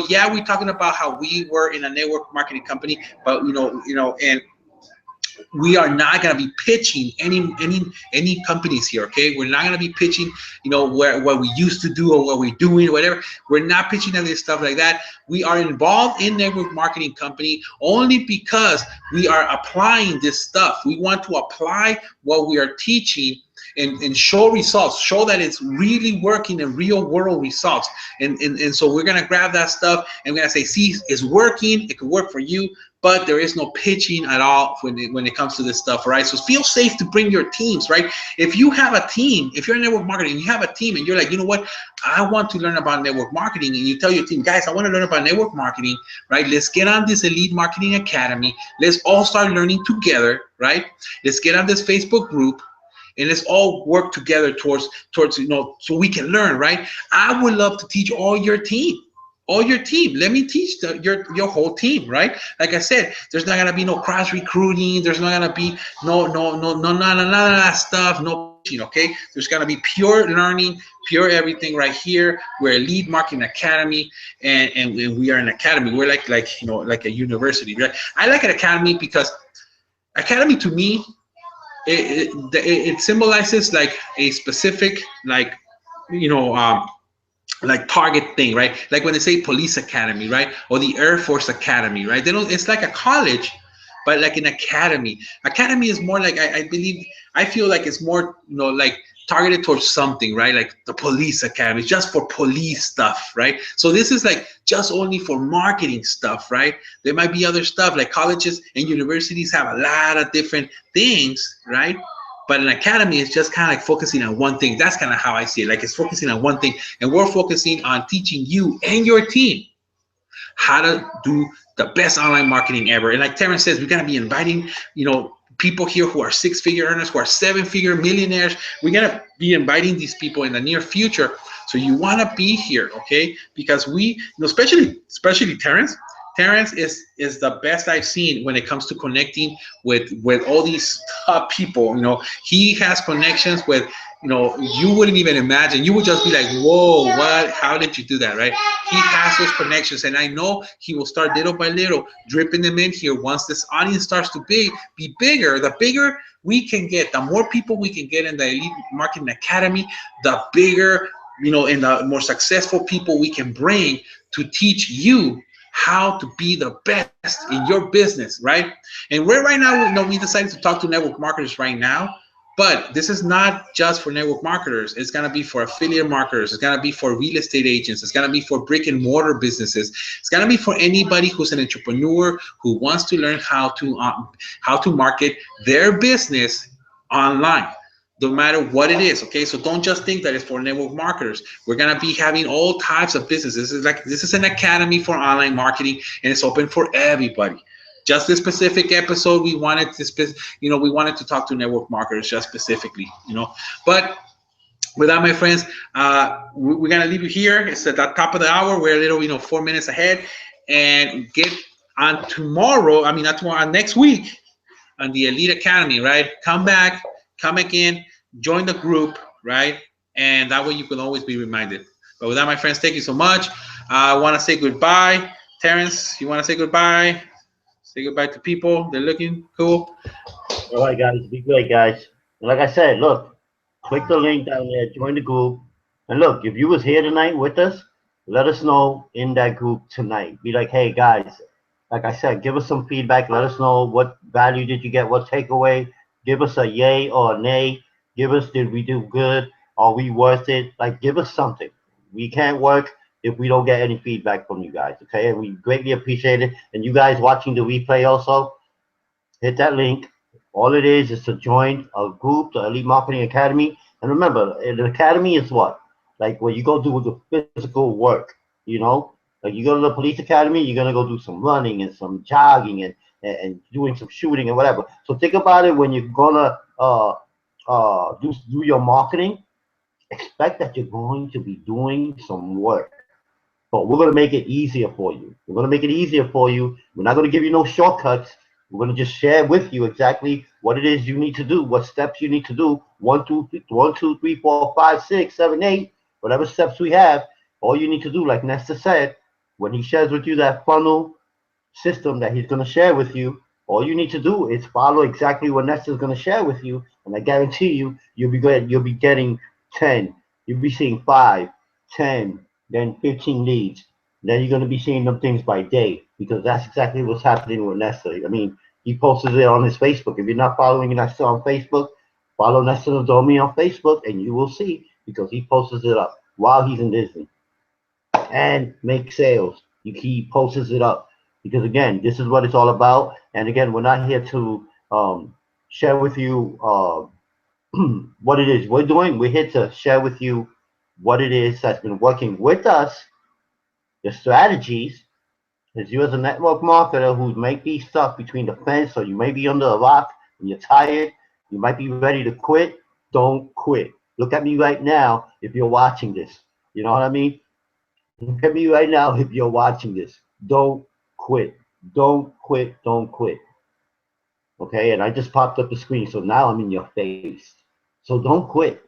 Yeah, we're talking about how we were in a network marketing company, but and we are not going to be pitching any companies here. Okay, we're not going to be pitching what we used to do or what we're doing, whatever. We're not pitching any stuff like that. We are involved in network marketing company only because we are applying this stuff. We want to apply what we are teaching and show results, show that it's really working in real world results. And so we're going to grab that stuff and we're going to say, see, it's working. It could work for you, but there is no pitching at all when it comes to this stuff, right? So feel safe to bring your teams, right? If you have a team, if you're in network marketing, you have a team and you're like, you know what, I want to learn about network marketing, and you tell your team, guys, I want to learn about network marketing, right? Let's get on this Elite Marketing Academy. Let's all start learning together, right? Let's get on this Facebook group. and let's all work together towards so we can learn, right? I would love to teach all your team. All your team. Let me teach your whole team, right? Like I said, there's not gonna be no cross recruiting. There's not gonna be none of that stuff. No pitching, okay? There's gonna be pure learning, pure everything right here. We're a lead marketing academy, and we are an academy. We're like a university, right? I like an academy because academy to me it symbolizes like a specific you know um, like target thing, right? Like when they say police academy, right? Or the Air Force Academy, right? They don't. It's like a college, but like an academy. Academy is more like I believe I feel like it's more like targeted towards something, right? Like the police academy, just for police stuff, right? So this is like just only for marketing stuff, right? There might be other stuff like colleges and universities have a lot of different things, right? But an academy is just kind of like focusing on one thing. That's kind of how I see it. Like it's focusing on one thing, and we're focusing on teaching you and your team how to do the best online marketing ever. And like Terrence says, we're gonna be inviting, people here who are six-figure earners, who are seven-figure millionaires. We're gonna be inviting these people in the near future. So you wanna be here, okay? Because we, especially Terrence. Terrence is the best I've seen when it comes to connecting with all these top people. He has connections with you wouldn't even imagine. You would just be like, whoa, what? How did you do that, right? He has those connections, and I know he will start little by little, dripping them in here. Once this audience starts to be bigger, the bigger we can get, the more people we can get in the Elite Marketing Academy, the bigger, and the more successful people we can bring to teach you how to be the best in your business, right? And we're right now, we decided to talk to network marketers right now. But this is not just for network marketers. It's going to be for affiliate marketers. It's going to be for real estate agents. It's going to be for brick and mortar businesses. It's going to be for anybody who's an entrepreneur who wants to learn how to market their business online, no matter what it is. Okay, so don't just think that it's for network marketers. We're going to be having all types of businesses. This is an academy for online marketing, and it's open for everybody. Just this specific episode, we wanted to talk to network marketers just specifically. But with that, my friends, we're gonna leave you here. It's at the top of the hour. We're a little, 4 minutes ahead, and get on tomorrow. I mean, not tomorrow, next week on the Elite Academy, right? Come back, come again, join the group, right? And that way you can always be reminded. But with that, my friends, thank you so much. I want to say goodbye. Terrence, you want to say goodbye? Say goodbye to people. They're looking cool. All right, guys. Be great, guys. And like I said, look, click the link down there, join the group. And look, if you was here tonight with us, let us know in that group tonight. Be like, hey, guys, like I said, give us some feedback. Let us know what value did you get, what takeaway. Give us a yay or a nay. Give us, did we do good? Are we worth it? Like, give us something. We can't work if we don't get any feedback from you guys, okay? And we greatly appreciate it. And you guys watching the replay also, hit that link. All it is to join a group, the Elite Marketing Academy. And remember, the academy is what? Like where you go do the physical work. Like you go to the police academy, you're gonna go do some running and some jogging and doing some shooting and whatever. So think about it when you're gonna do your marketing. Expect that you're going to be doing some work. But we're going to make it easier for you. We're going to make it easier for you. We're not going to give you no shortcuts. We're going to just share with you exactly what it is you need to do, what steps you need to do. 1, 2, 3, 4, 5, 6, 7, 8, whatever steps we have. All you need to do, like Nestor said, when he shares with you that funnel system that he's going to share with you, all you need to do is follow exactly what Nestor's going to share with you, and I guarantee you, you'll be good. You'll be getting 10. You'll be seeing 5, 10, then 15 leads. Then you're going to be seeing them things by day, because that's exactly what's happening with Nestor. I mean, he posts it on his Facebook. If you're not following Nestor on Facebook, follow Nestor Nidome on Facebook, and you will see, because he posts it up while he's in Disney and make sales. He posts it up because, again, this is what it's all about. And again, we're not here to share with you what it is we're doing. We're here to share with you what it is that's been working with us, the strategies. As you as a network marketer who make these stuff between the fence, or you may be under a rock and you're tired, you might be ready to quit. Don't quit. Look at me right now if you're watching this. You know what I mean? Look at me right now if you're watching this. Don't quit. Don't quit. Don't quit. Okay? And I just popped up the screen, so now I'm in your face. So don't quit.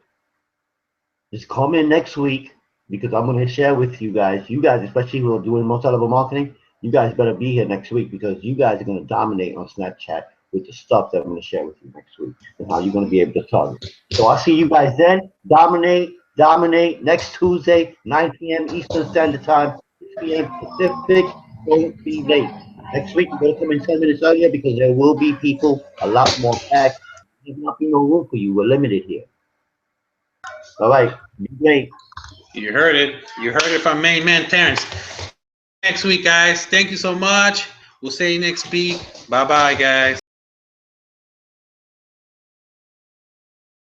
Just come in next week because I'm going to share with you guys, especially who are doing multi-level marketing, you guys better be here next week because you guys are going to dominate on Snapchat with the stuff that I'm going to share with you next week and how you're going to be able to target. So I'll see you guys then. Dominate next Tuesday, 9 p.m. Eastern Standard Time, 6 p.m. Pacific. Don't be late. Next week, you're going to come in 10 minutes earlier because there will be people a lot more packed. There's not be no room for you. We're limited here. All right. Be great. You heard it. You heard it from main man Terrence. Next week, guys. Thank you so much. We'll see you next week. Bye-bye, guys.